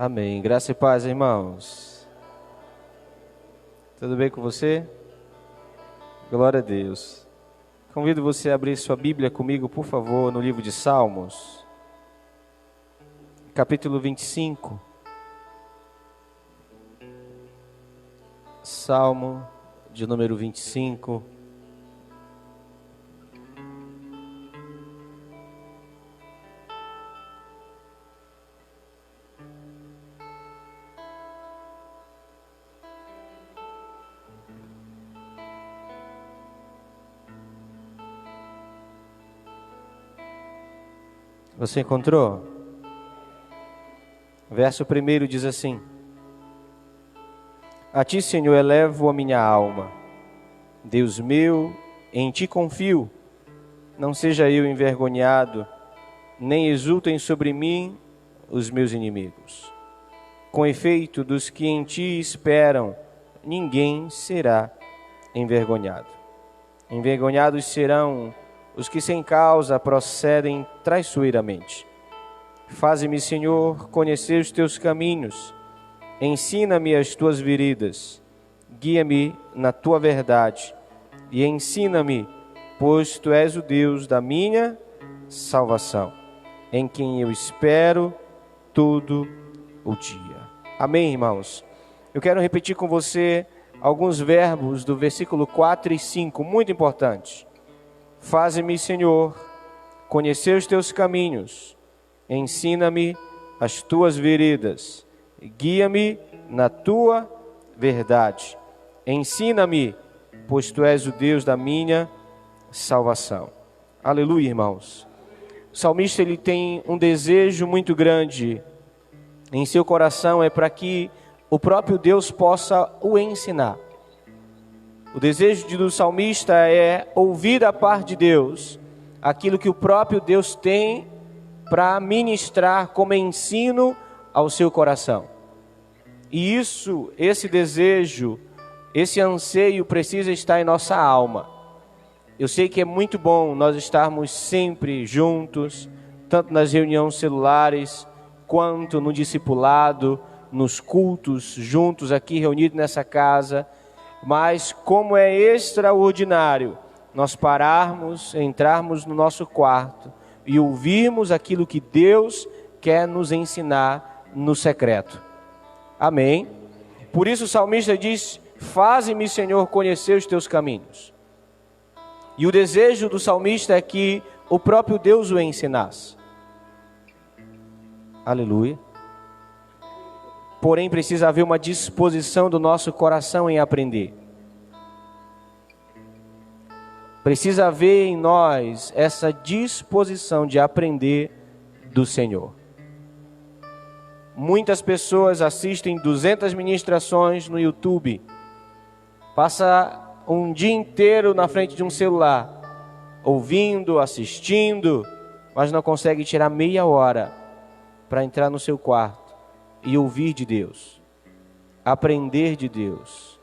Amém. Graça e paz, irmãos. Tudo bem com você? Glória a Deus. Convido você a abrir sua Bíblia comigo, por favor, no livro de Salmos, capítulo 25. Salmo de número 25. Você encontrou? Verso 1 diz assim: A ti, Senhor, elevo a minha alma. Deus meu, em ti confio. Não seja eu envergonhado, nem exultem sobre mim os meus inimigos. Com efeito, dos que em ti esperam, ninguém será envergonhado. Envergonhados serão os que sem causa procedem traiçoeiramente. Faze-me, Senhor, conhecer os teus caminhos. Ensina-me as tuas veredas. Guia-me na tua verdade. E ensina-me, pois tu és o Deus da minha salvação, em quem eu espero todo o dia. Amém, irmãos? Eu quero repetir com você alguns verbos do versículo 4 e 5, muito importantes. Faze-me, Senhor, conhecer os teus caminhos. Ensina-me as tuas veredas. Guia-me na tua verdade. Ensina-me, pois tu és o Deus da minha salvação. Aleluia, irmãos. O salmista, ele tem um desejo muito grande em seu coração, é para que o próprio Deus possa o ensinar. O desejo do salmista é ouvir da parte de Deus aquilo que o próprio Deus tem para ministrar como ensino ao seu coração. E esse desejo, esse anseio precisa estar em nossa alma. Eu sei que é muito bom nós estarmos sempre juntos, tanto nas reuniões celulares, quanto no discipulado, nos cultos, juntos aqui reunidos nessa casa. Mas como é extraordinário nós pararmos, entrarmos no nosso quarto e ouvirmos aquilo que Deus quer nos ensinar no secreto. Amém? Por isso o salmista diz: faze-me, Senhor, conhecer os teus caminhos. E o desejo do salmista é que o próprio Deus o ensinasse. Aleluia. Porém, precisa haver uma disposição do nosso coração em aprender. Precisa haver em nós essa disposição de aprender do Senhor. Muitas pessoas assistem 200 ministrações no YouTube. Passa um dia inteiro na frente de um celular, ouvindo, assistindo, mas não consegue tirar meia hora para entrar no seu quarto e ouvir de Deus, aprender de Deus,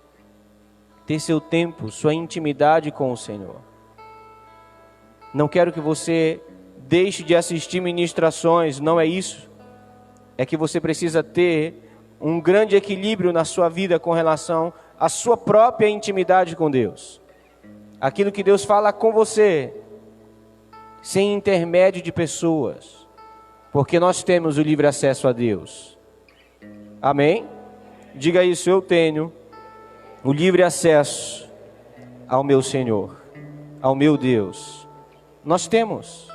ter seu tempo, sua intimidade com o Senhor. Não quero que você deixe de assistir ministrações, não é isso. É que você precisa ter um grande equilíbrio na sua vida com relação à sua própria intimidade com Deus. Aquilo que Deus fala com você, sem intermédio de pessoas, porque nós temos o livre acesso a Deus. Amém? Diga isso: eu tenho o livre acesso ao meu Senhor, ao meu Deus. Nós temos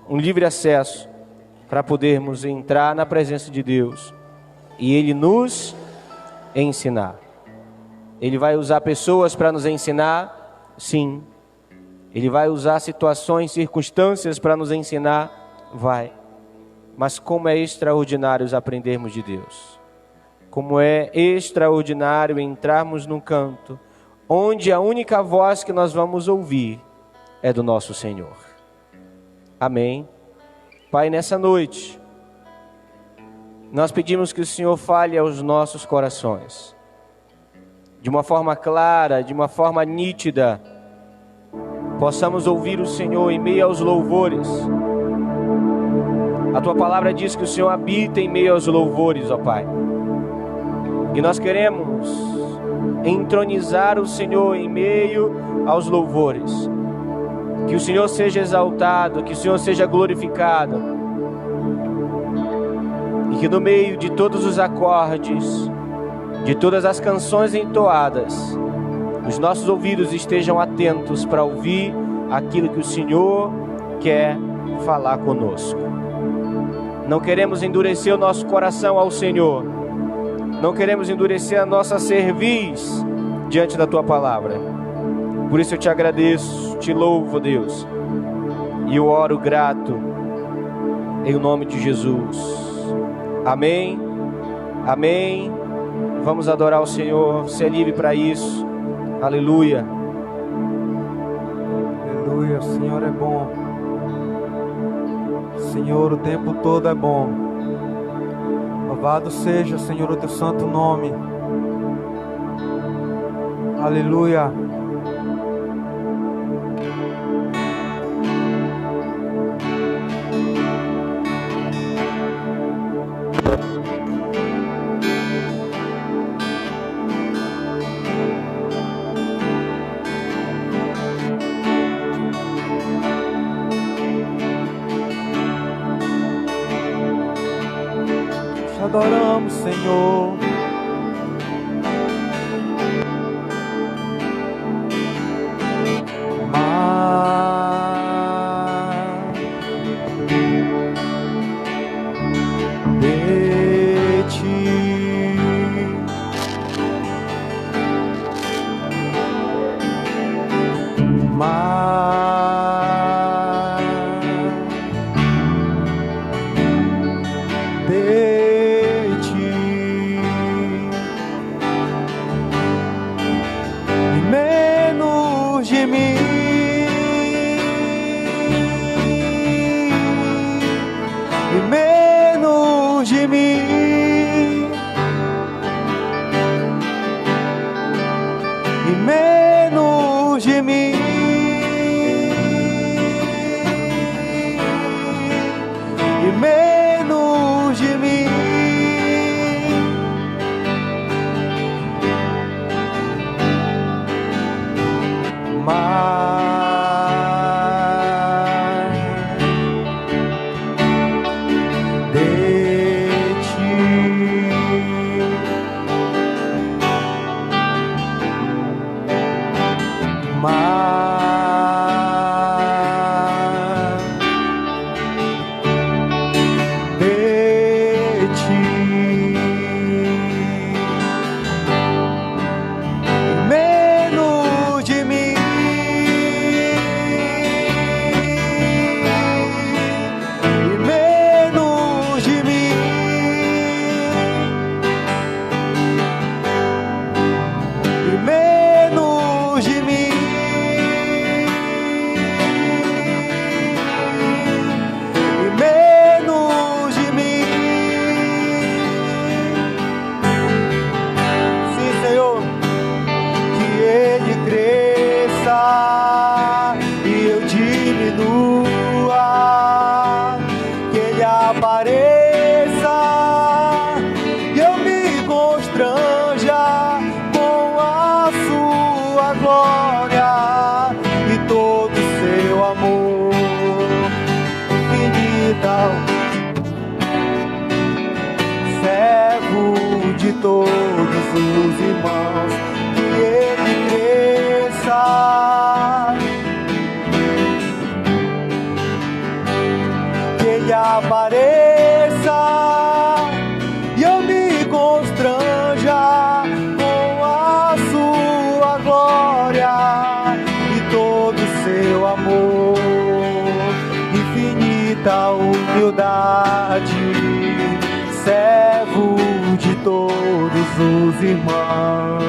um livre acesso para podermos entrar na presença de Deus e Ele nos ensinar. Ele vai usar pessoas para nos ensinar? Sim. Ele vai usar situações, circunstâncias para nos ensinar? Vai. Mas como é extraordinário aprendermos de Deus. Como é extraordinário entrarmos num canto onde a única voz que nós vamos ouvir é do nosso Senhor. Amém? Pai, nessa noite, nós pedimos que o Senhor fale aos nossos corações, de uma forma clara, de uma forma nítida, possamos ouvir o Senhor em meio aos louvores, A tua palavra diz que o Senhor habita em meio aos louvores, ó Pai. E nós queremos entronizar o Senhor em meio aos louvores. Que o Senhor seja exaltado, que o Senhor seja glorificado. E que no meio de todos os acordes, de todas as canções entoadas, os nossos ouvidos estejam atentos para ouvir aquilo que o Senhor quer falar conosco. Não queremos endurecer o nosso coração ao Senhor. Não queremos endurecer a nossa cerviz diante da Tua palavra. Por isso eu te agradeço, te louvo, Deus. E eu oro grato em nome de Jesus. Amém. Amém. Vamos adorar o Senhor. Ser livre para isso. Aleluia. Aleluia. O Senhor é bom. Senhor, o tempo todo é bom. Louvado seja, Senhor, o teu santo nome. Aleluia. Te adoramos, Senhor. Servo de todos os irmãos,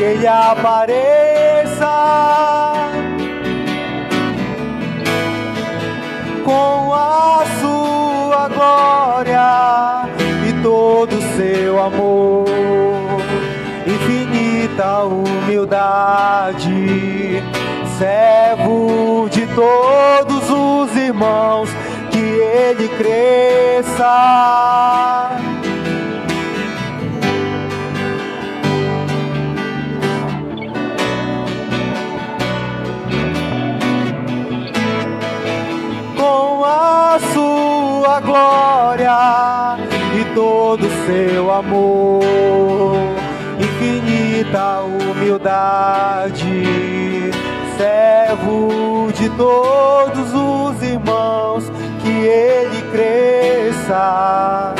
Ele apareça com a sua glória e todo seu amor, infinita humildade, servo de todos os irmãos, que ele cresça. Com a sua glória e todo seu amor, infinita humildade, servo de todos os irmãos, que ele cresça.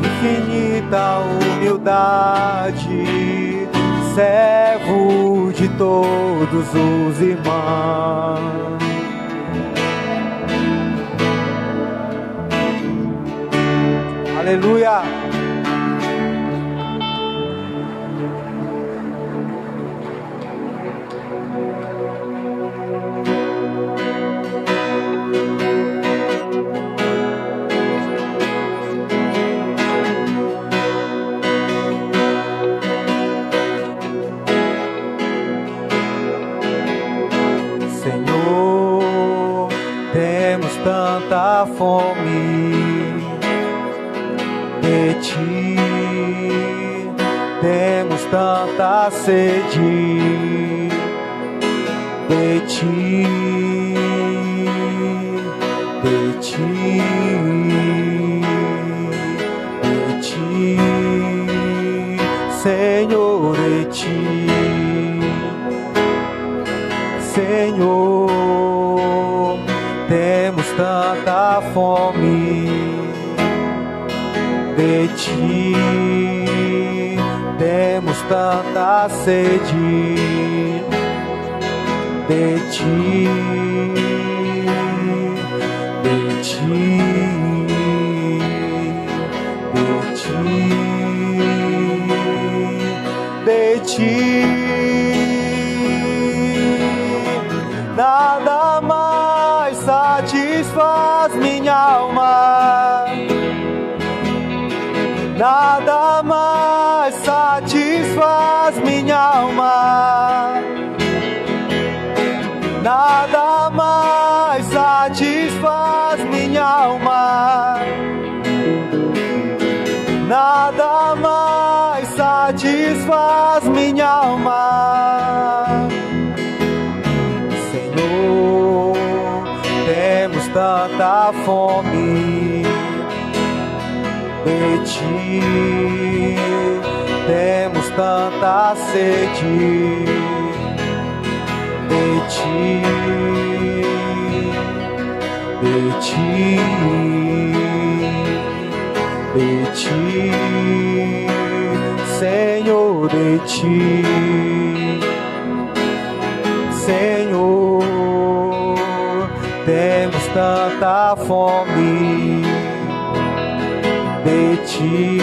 Infinita humildade, servo de todos os irmãos. Aleluia! Tanta fome de ti, temos tanta sede de ti, de ti, de ti, Senhor, de ti, Senhor. Temos tanta fome de ti, temos tanta sede de ti, de ti, de ti, de ti. Nada mais satisfaz minha alma, nada mais satisfaz minha alma, nada mais satisfaz minha alma, nada mais satisfaz minha alma. Senhor, temos tanta fome de ti, temos tanta sede de ti, de ti, de ti, Senhor, de ti, Senhor. Temos tanta fome de ti,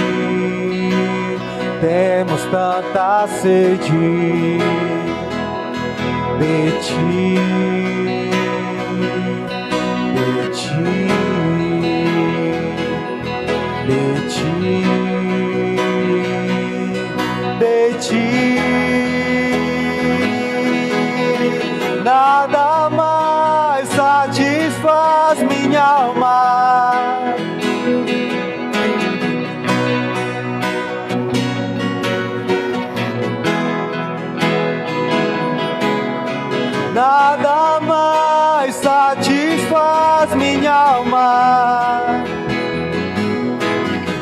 temos tanta sede de ti, de ti, de ti, de ti. Nada mais satisfaz minha alma, nada mais satisfaz minha alma,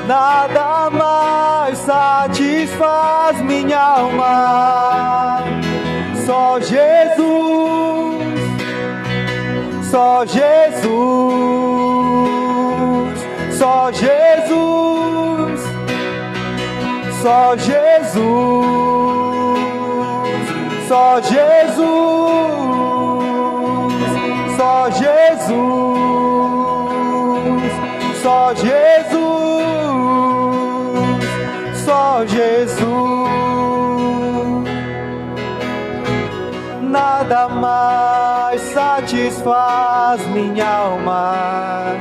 nada mais satisfaz minha alma. Só Jesus, só Jesus, só Jesus, Só Jesus, só Jesus, só Jesus, só Jesus, só Jesus. Nada mais satisfaz minha alma,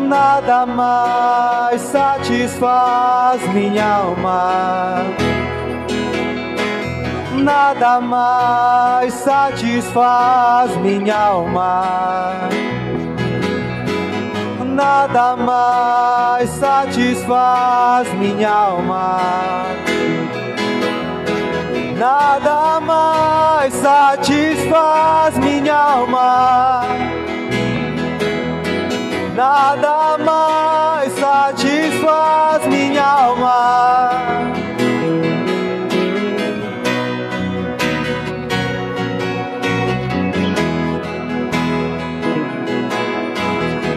nada mais satisfaz minha alma, nada mais satisfaz minha alma, nada mais satisfaz minha alma, nada mais satisfaz minha alma, nada mais satisfaz minha alma.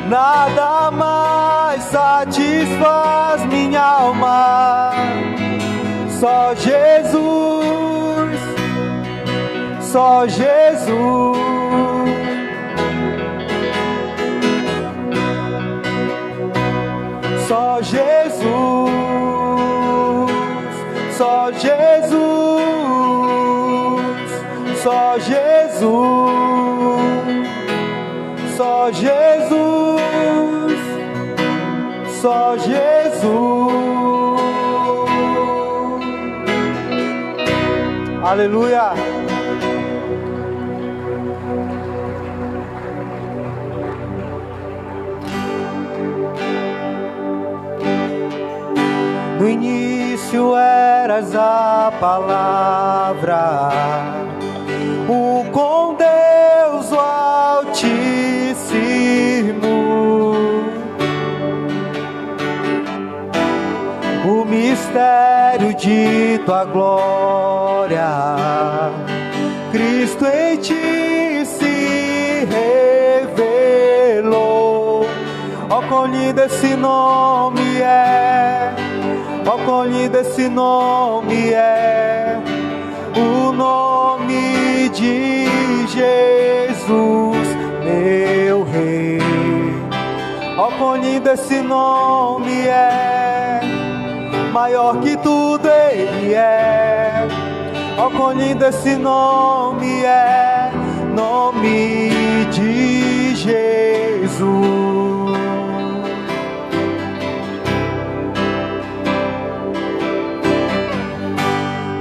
Nada mais satisfaz minha alma. Só Jesus, só Jesus. Só Jesus, só Jesus, só Jesus, só Jesus, só Jesus. Aleluia. No início eras a palavra, o com Deus o Altíssimo, o mistério de tua glória, Cristo em ti se revelou. Ó, quão lindo esse nome é! Ó, quão lindo esse nome é, o nome de Jesus, meu Rei. Ó, quão lindo esse nome é, maior que tudo ele é. Ó, quão lindo esse nome é, nome de Jesus.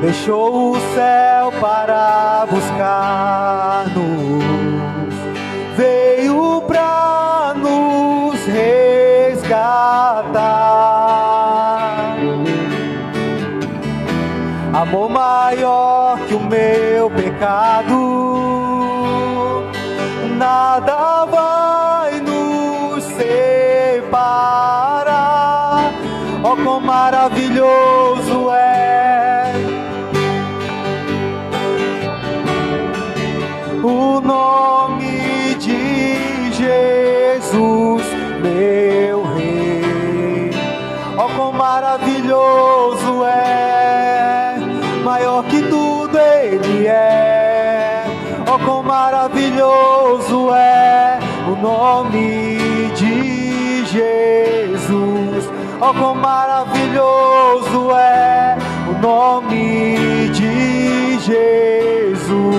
Deixou o céu para buscar-nos, veio para nos resgatar. Amor maior que o meu pecado, nada vai nos separar. Ó, quão maravilhoso é o nome de Jesus, meu Rei. Ó, quão maravilhoso é, maior que tudo ele é. Ó, quão maravilhoso é o nome de Jesus. Ó, quão maravilhoso é o nome de Jesus.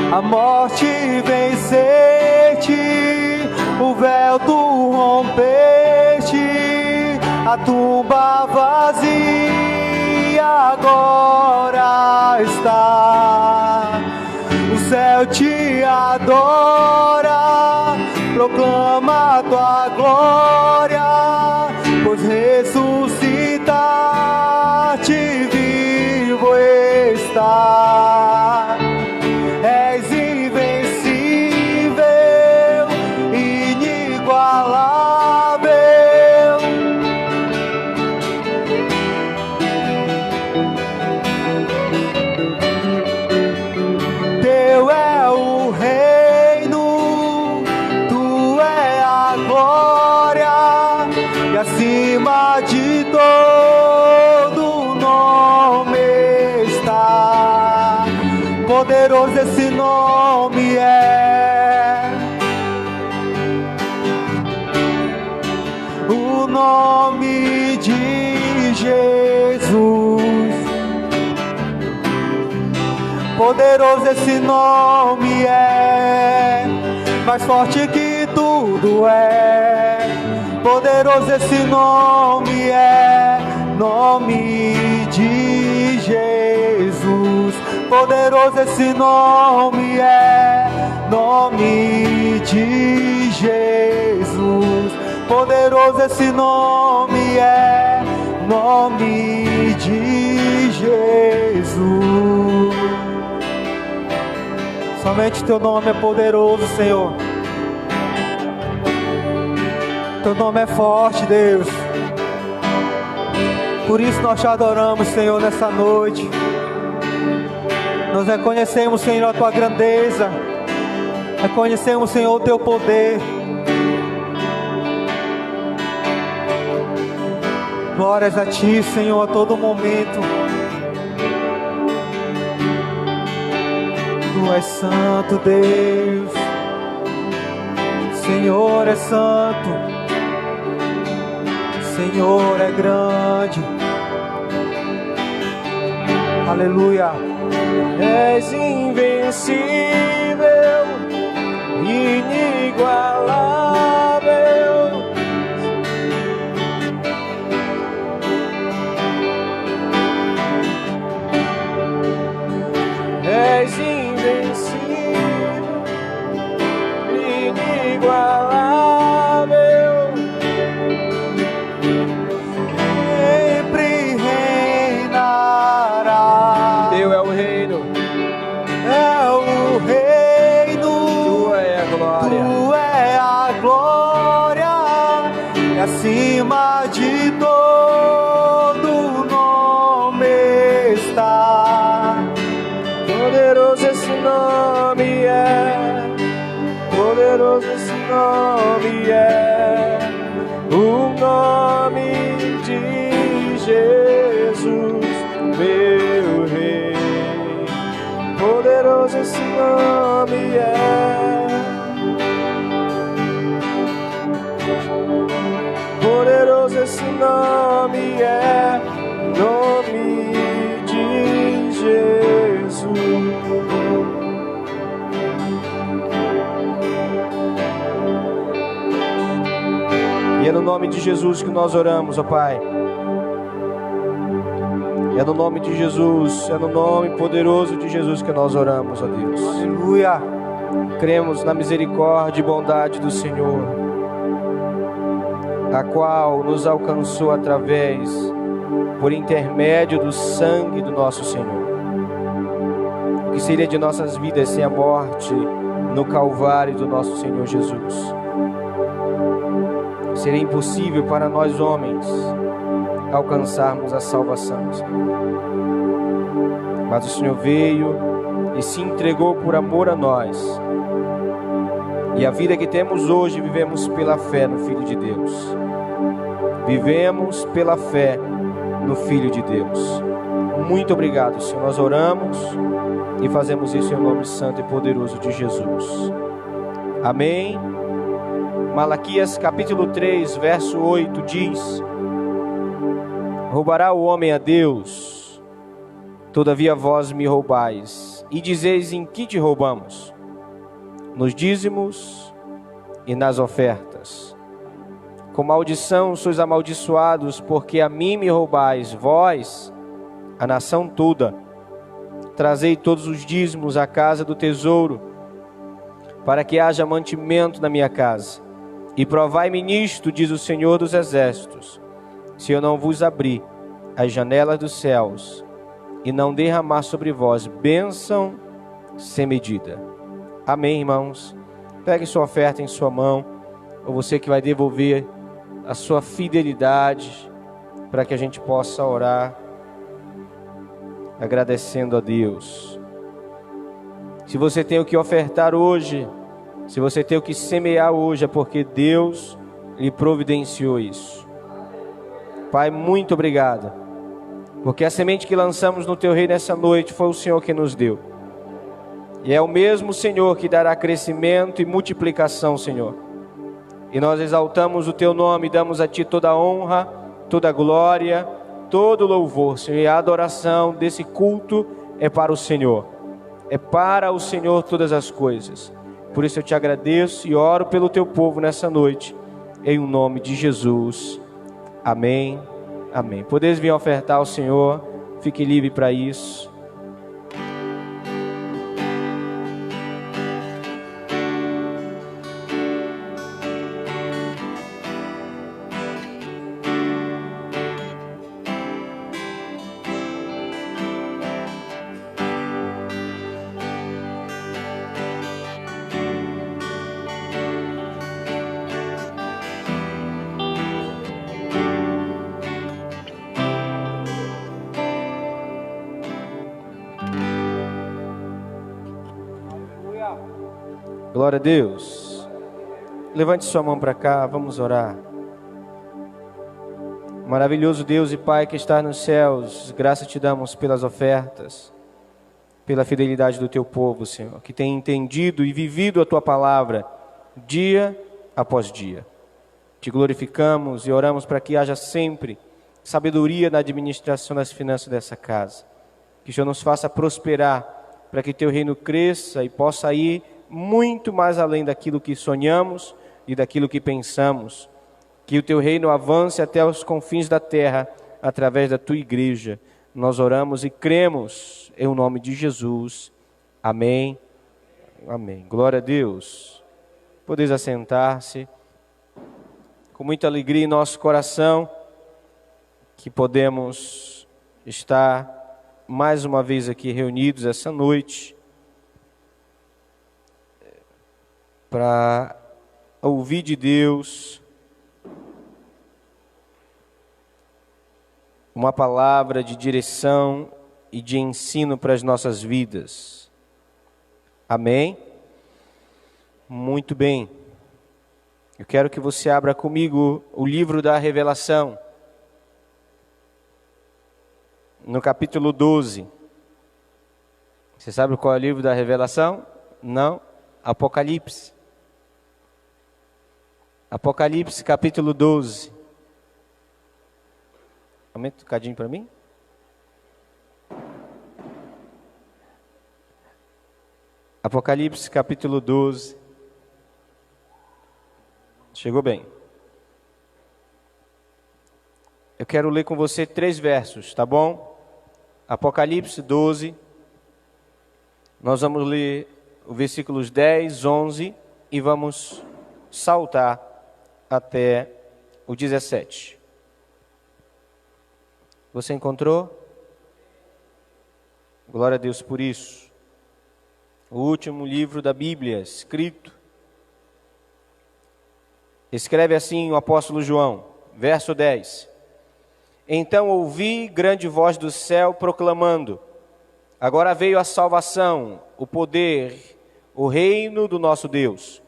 A morte venceste, o véu tu rompeste, a tumba vazia agora está. O céu te adora, proclama tua glória, pois ressuscitaste, vivo está. És invencível, inigualável, e acima de todo nome está. Poderoso esse nome é, o nome de Jesus. Poderoso esse nome é, mais forte que tudo é. Poderoso esse nome é, nome de Jesus. Poderoso esse nome é, nome de Jesus. Poderoso esse nome é, nome de Jesus. Somente teu nome é poderoso, Senhor. Teu nome é forte, Deus. Por isso nós te adoramos, Senhor, nessa noite. Nós reconhecemos, Senhor, a tua grandeza. Reconhecemos, Senhor, o teu poder. Glórias a ti, Senhor, a todo momento. Tu és santo, Deus. Senhor é santo. Senhor é grande. Aleluia. És invencível, inigualável. És invencível, inigualável. Sempre reinará. Teu é o reino, É o reino. tua é a glória. Tu é a glória. E acima de todo nome está. Poderoso esse nome é, poderoso esse nome é, o nome de Jesus, meu Rei. Poderoso esse nome é, poderoso esse nome é, nome de Jesus. E é no nome de Jesus que nós oramos, ó Pai. É no nome de Jesus, é no nome poderoso de Jesus que nós oramos, ó Deus. Aleluia. Cremos na misericórdia e bondade do Senhor, a qual nos alcançou através, por intermédio do sangue do nosso Senhor. O que seria de nossas vidas sem a morte no Calvário do nosso Senhor Jesus? Seria impossível para nós homens alcançarmos a salvação, Senhor. Mas o Senhor veio e se entregou por amor a nós. E a vida que temos hoje vivemos pela fé no Filho de Deus. Vivemos pela fé no Filho de Deus. Muito obrigado, Senhor. Nós oramos e fazemos isso em nome santo e poderoso de Jesus. Amém. Malaquias capítulo 3, verso 8 diz: roubará o homem a Deus, todavia vós me roubais, e dizeis: em que te roubamos? Nos dízimos e nas ofertas. Com maldição sois amaldiçoados, porque a mim me roubais, vós, a nação toda. Trazei todos os dízimos à casa do tesouro, para que haja mantimento na minha casa. E provai-me nisto, diz o Senhor dos Exércitos, se eu não vos abrir as janelas dos céus e não derramar sobre vós bênção sem medida. Amém, irmãos? Pegue sua oferta em sua mão, ou você que vai devolver a sua fidelidade, para que a gente possa orar agradecendo a Deus. Se você tem o que ofertar hoje, se você tem o que semear hoje, é porque Deus lhe providenciou isso. Pai, muito obrigado, porque a semente que lançamos no Teu reino nessa noite foi o Senhor que nos deu. E é o mesmo Senhor que dará crescimento e multiplicação, Senhor. E nós exaltamos o Teu nome, damos a Ti toda a honra, toda a glória, todo o louvor, Senhor. E a adoração desse culto é para o Senhor. É para o Senhor todas as coisas. Por isso eu Te agradeço e oro pelo Teu povo nessa noite, em o nome de Jesus. Amém, amém. Podeis vir ofertar ao Senhor, fique livre para isso. Glória a Deus. Levante sua mão para cá, vamos orar. Maravilhoso Deus e Pai que está nos céus, graça te damos pelas ofertas, pela fidelidade do Teu povo, Senhor, que tem entendido e vivido a Tua palavra dia após dia. Te glorificamos e oramos para que haja sempre sabedoria na administração das finanças dessa casa. Que o Senhor nos faça prosperar, para que Teu reino cresça e possa ir muito mais além daquilo que sonhamos e daquilo que pensamos. Que o Teu reino avance até os confins da terra, através da Tua igreja. Nós oramos e cremos em nome de Jesus. Amém. Amém. Glória a Deus. Podeis assentar-se. Com muita alegria em nosso coração, que podemos estar mais uma vez aqui reunidos essa noite, para ouvir de Deus uma palavra de direção e de ensino para as nossas vidas. Amém? Muito bem. Eu quero que você abra comigo o livro da Revelação, no capítulo 12. Você sabe qual é o livro da Revelação? Não? Apocalipse. Apocalipse, capítulo 12. Aumenta um bocadinho para mim. Apocalipse, capítulo 12. Chegou bem. Eu quero ler com você 3 versos, tá bom? Apocalipse 12. Nós vamos ler os versículos 10, 11 e vamos saltar até o 17. Você encontrou? Glória a Deus por isso. O último livro da Bíblia escrito. Escreve assim o apóstolo João, verso 10. Então ouvi grande voz do céu proclamando: agora veio a salvação, o poder, o reino do nosso Deus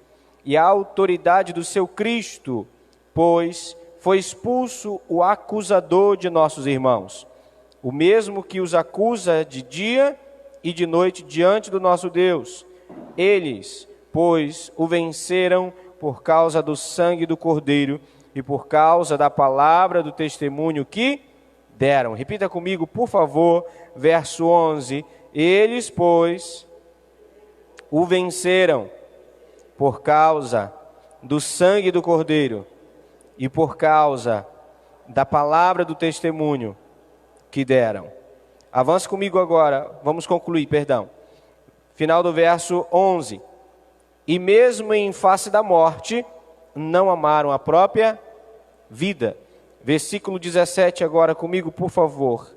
e a autoridade do seu Cristo, pois foi expulso o acusador de nossos irmãos, o mesmo que os acusa de dia e de noite diante do nosso Deus. Eles, pois, o venceram por causa do sangue do Cordeiro e por causa da palavra do testemunho que deram. Repita comigo, por favor, verso 11. Eles, pois, o venceram por causa do sangue do Cordeiro e por causa da palavra do testemunho que deram. Avance comigo agora, vamos concluir, perdão. Final do verso 11. E mesmo em face da morte, não amaram a própria vida. Versículo 17 agora comigo, por favor.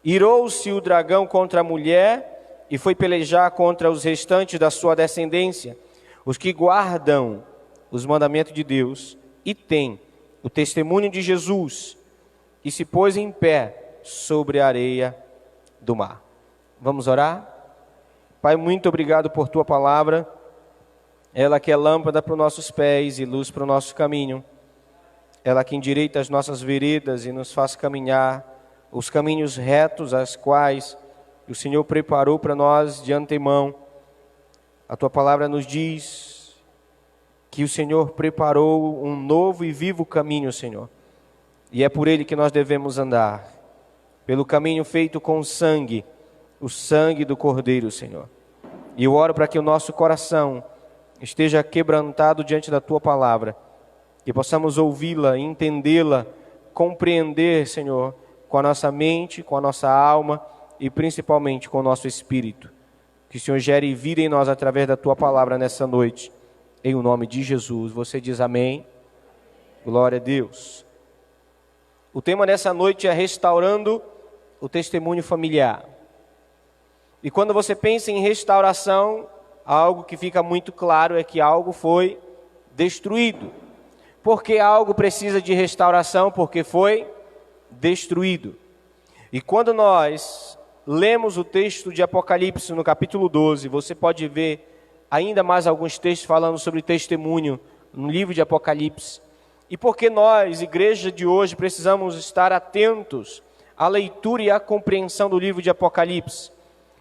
Irou-se o dragão contra a mulher e foi pelejar contra os restantes da sua descendência, os que guardam os mandamentos de Deus e têm o testemunho de Jesus, e se pôs em pé sobre a areia do mar. Vamos orar? Pai, muito obrigado por Tua palavra, ela que é lâmpada para os nossos pés e luz para o nosso caminho. ela que endireita as nossas veredas e nos faz caminhar os caminhos retos, as quais o Senhor preparou para nós de antemão. A tua palavra nos diz que o Senhor preparou um novo e vivo caminho, Senhor. E é por ele que nós devemos andar, pelo caminho feito com sangue, o sangue do Cordeiro, Senhor. E eu oro para que o nosso coração esteja quebrantado diante da tua palavra, que possamos ouvi-la, entendê-la, compreender, Senhor, com a nossa mente, com a nossa alma e principalmente com o nosso espírito. Que o Senhor gere vida em nós através da tua palavra nessa noite, em o nome de Jesus. Você diz amém? Glória a Deus. O tema dessa noite é restaurando o testemunho familiar. E quando você pensa em restauração, algo que fica muito claro é que algo foi destruído. Porque algo precisa de restauração? Porque foi destruído. E quando nós lemos o texto de Apocalipse no capítulo 12, você pode ver ainda mais alguns textos falando sobre testemunho no livro de Apocalipse. E porque nós, igreja de hoje, precisamos estar atentos à leitura e à compreensão do livro de Apocalipse.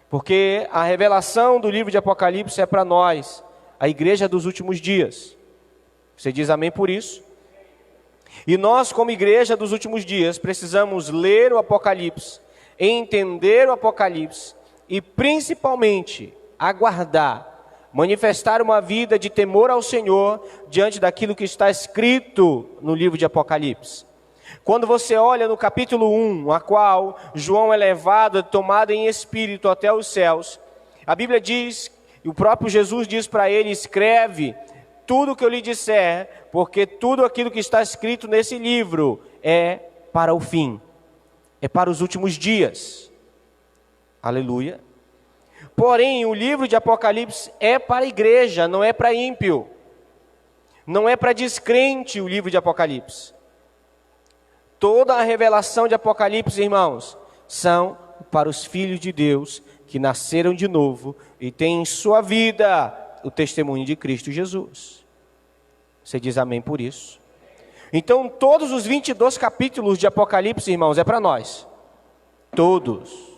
Porque a revelação do livro de Apocalipse é para nós, a igreja dos últimos dias. Você diz amém por isso? E nós, como igreja dos últimos dias, precisamos ler o Apocalipse, entender o Apocalipse e principalmente aguardar, manifestar uma vida de temor ao Senhor diante daquilo que está escrito no livro de Apocalipse. Quando você olha no capítulo 1, a qual João é levado, tomado em espírito até os céus, a Bíblia diz, e o próprio Jesus diz para ele, escreve tudo o que eu lhe disser, porque tudo aquilo que está escrito nesse livro é para o fim, é para os últimos dias. Aleluia. Porém, o livro de Apocalipse é para a igreja, não é para ímpio. Não é para descrente o livro de Apocalipse. Toda a revelação de Apocalipse, irmãos, são para os filhos de Deus que nasceram de novo e têm em sua vida o testemunho de Cristo Jesus. Você diz amém por isso? Então, todos os 22 capítulos de Apocalipse, irmãos, é para nós. Todos.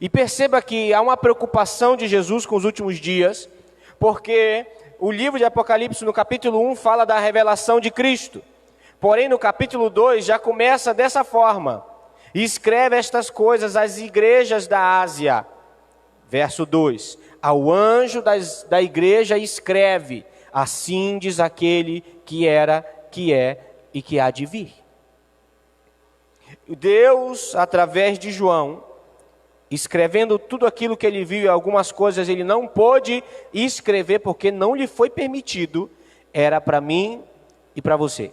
E perceba que há uma preocupação de Jesus com os últimos dias, porque o livro de Apocalipse, no capítulo 1, fala da revelação de Cristo. Porém, no capítulo 2, já começa dessa forma. E escreve estas coisas às igrejas da Ásia. Verso 2. Ao anjo da igreja escreve, assim diz aquele que era, que é e que há de vir. Deus, através de João, escrevendo tudo aquilo que ele viu e algumas coisas ele não pôde escrever porque não lhe foi permitido, era para mim e para você.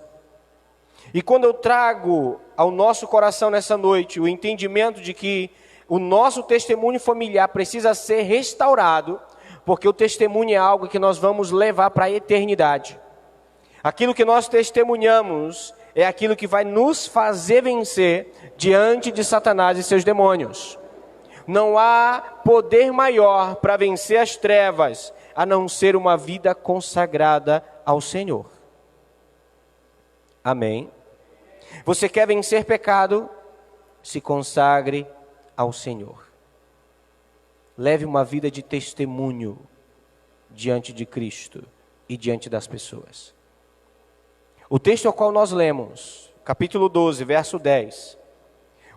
E quando eu trago ao nosso coração nessa noite o entendimento de que o nosso testemunho familiar precisa ser restaurado, porque o testemunho é algo que nós vamos levar para a eternidade. Aquilo que nós testemunhamos é aquilo que vai nos fazer vencer diante de Satanás e seus demônios. Não há poder maior para vencer as trevas, a não ser uma vida consagrada ao Senhor. Amém? Você quer vencer pecado? Se consagre ao Senhor. Leve uma vida de testemunho diante de Cristo e diante das pessoas. O texto ao qual nós lemos, capítulo 12, verso 10.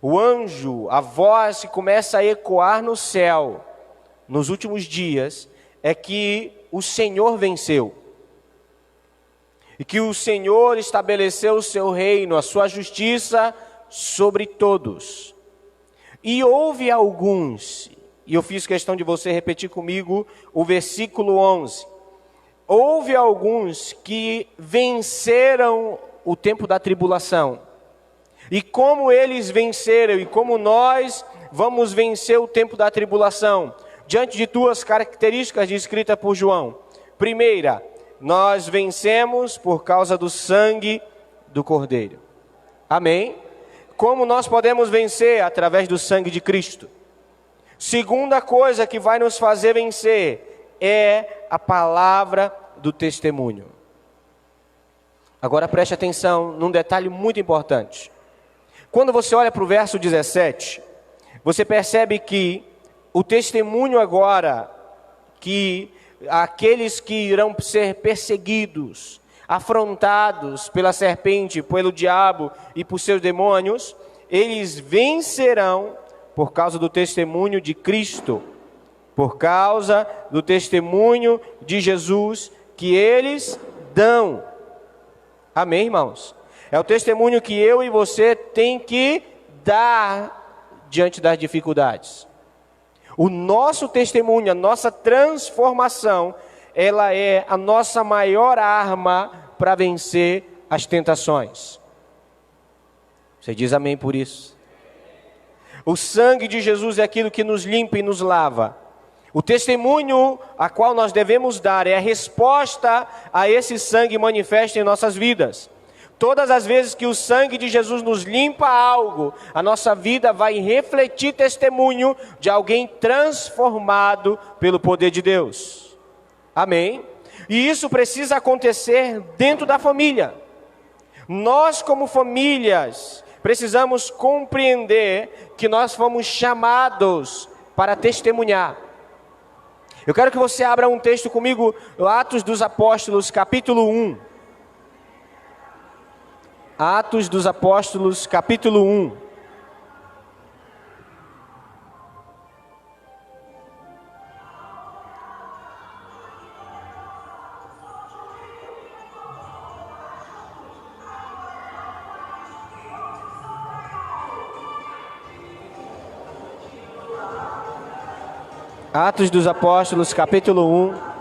O anjo, a voz que começa a ecoar no céu, nos últimos dias, é que o Senhor venceu. E que o Senhor estabeleceu o seu reino, a sua justiça sobre todos. E houve alguns, e eu fiz questão de você repetir comigo o versículo 11. Houve alguns que venceram o tempo da tribulação. E como eles venceram e como nós vamos vencer o tempo da tribulação? Diante de duas características descritas por João. Primeira, nós vencemos por causa do sangue do Cordeiro. Amém? Como nós podemos vencer? Através do sangue de Cristo. Segunda coisa que vai nos fazer vencer é a palavra do testemunho. Agora preste atenção num detalhe muito importante. Quando você olha para o verso 17, você percebe que o testemunho agora, que aqueles que irão ser perseguidos, afrontados pela serpente, pelo diabo e por seus demônios, eles vencerão por causa do testemunho de Cristo, por causa do testemunho de Jesus que eles dão. Amém, irmãos? É o testemunho que eu e você tem que dar diante das dificuldades. O nosso testemunho, a nossa transformação, ela é a nossa maior arma para vencer as tentações. Você diz amém por isso? O sangue de Jesus é aquilo que nos limpa e nos lava. O testemunho a qual nós devemos dar é a resposta a esse sangue manifesto em nossas vidas. Todas as vezes que o sangue de Jesus nos limpa algo, a nossa vida vai refletir testemunho de alguém transformado pelo poder de Deus. Amém? E isso precisa acontecer dentro da família. Nós, como famílias, precisamos compreender que nós fomos chamados para testemunhar. Eu quero que você abra um texto comigo, Atos dos Apóstolos, capítulo 1. Atos dos Apóstolos, capítulo 1. Atos dos Apóstolos, capítulo 1.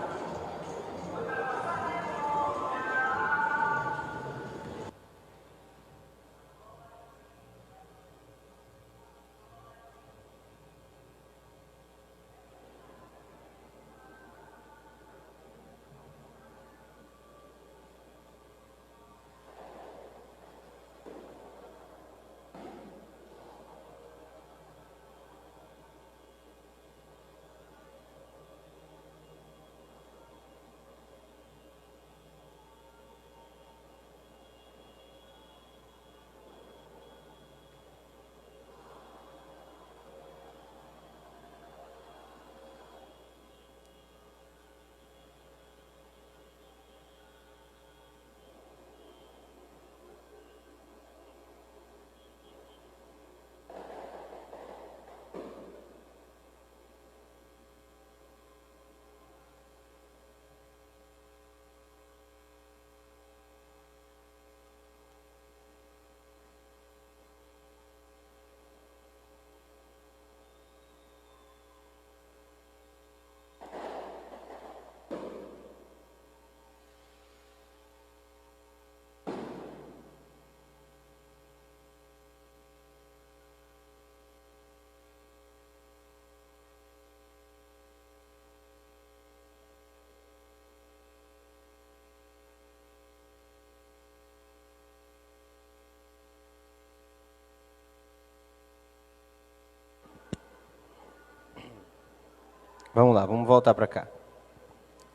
Vamos lá, vamos voltar para cá.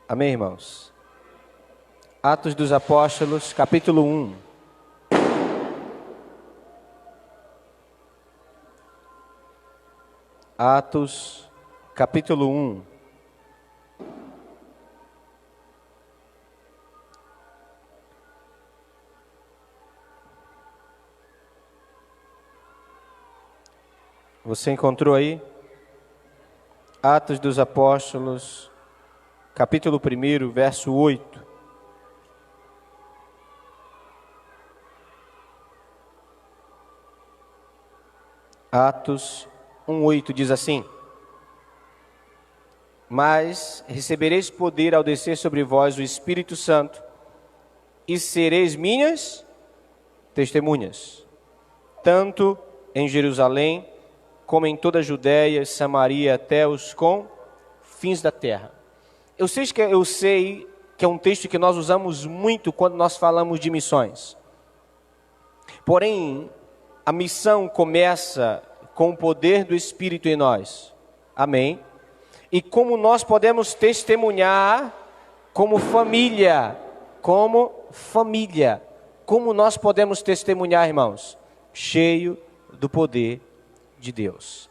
Amém, irmãos? Atos dos Apóstolos, capítulo 1. Atos, capítulo 1. Você encontrou aí? Atos dos Apóstolos, capítulo 1, verso 8. Atos 1:8 diz assim: Mas recebereis poder ao descer sobre vós o Espírito Santo, e sereis minhas testemunhas, tanto em Jerusalém, como em toda a Judéia, Samaria, até os confins da terra. Eu sei que é um texto que nós usamos muito quando nós falamos de missões. Porém, a missão começa com o poder do Espírito em nós. Amém? E como nós podemos testemunhar como família, como nós podemos testemunhar, irmãos? Cheio do poder de Deus.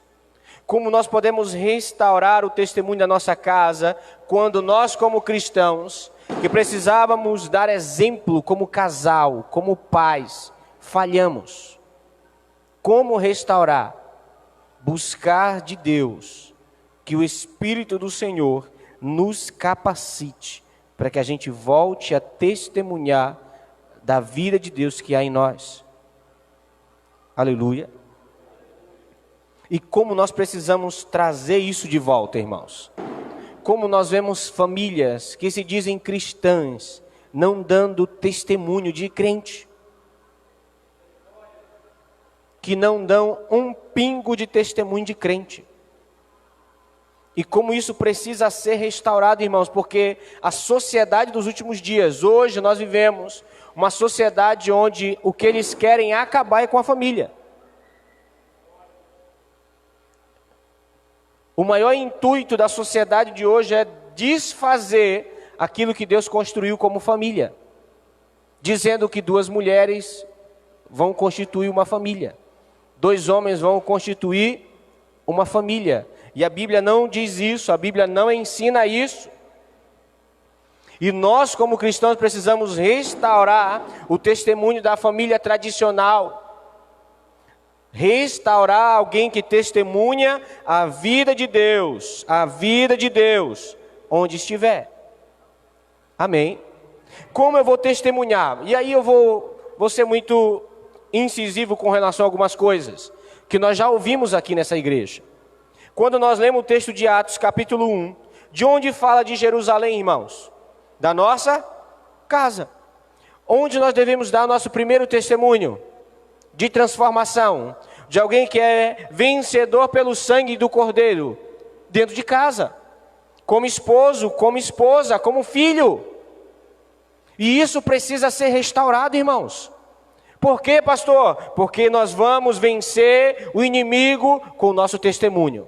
Como nós podemos restaurar o testemunho da nossa casa, quando nós, como cristãos, que precisávamos dar exemplo como casal, como pais, falhamos. Como restaurar? Buscar de Deus que o Espírito do Senhor nos capacite para que a gente volte a testemunhar da vida de Deus que há em nós. Aleluia. E como nós precisamos trazer isso de volta, irmãos. Como nós vemos famílias que se dizem cristãs, não dando testemunho de crente. Que não dão um pingo de testemunho de crente. E como isso precisa ser restaurado, irmãos, porque a sociedade dos últimos dias, hoje nós vivemos uma sociedade onde o que eles querem é acabar com a família. O maior intuito da sociedade de hoje é desfazer aquilo que Deus construiu como família, dizendo que 2 mulheres vão constituir uma família, 2 homens vão constituir uma família. E a Bíblia não diz isso, a Bíblia não ensina isso. E nós, como cristãos, precisamos restaurar o testemunho da família tradicional. Restaurar alguém que testemunha a vida de Deus, onde estiver. Amém? Como eu vou testemunhar? E aí eu vou ser muito incisivo com relação a algumas coisas que nós já ouvimos aqui nessa igreja. Quando nós lemos o texto de Atos, capítulo 1, de onde fala de Jerusalém, irmãos? Da nossa casa. Onde nós devemos dar nosso primeiro testemunho de transformação, de alguém que é vencedor pelo sangue do Cordeiro, dentro de casa, como esposo, como esposa, como filho. E isso precisa ser restaurado, irmãos. Por quê, pastor? Porque nós vamos vencer o inimigo com o nosso testemunho.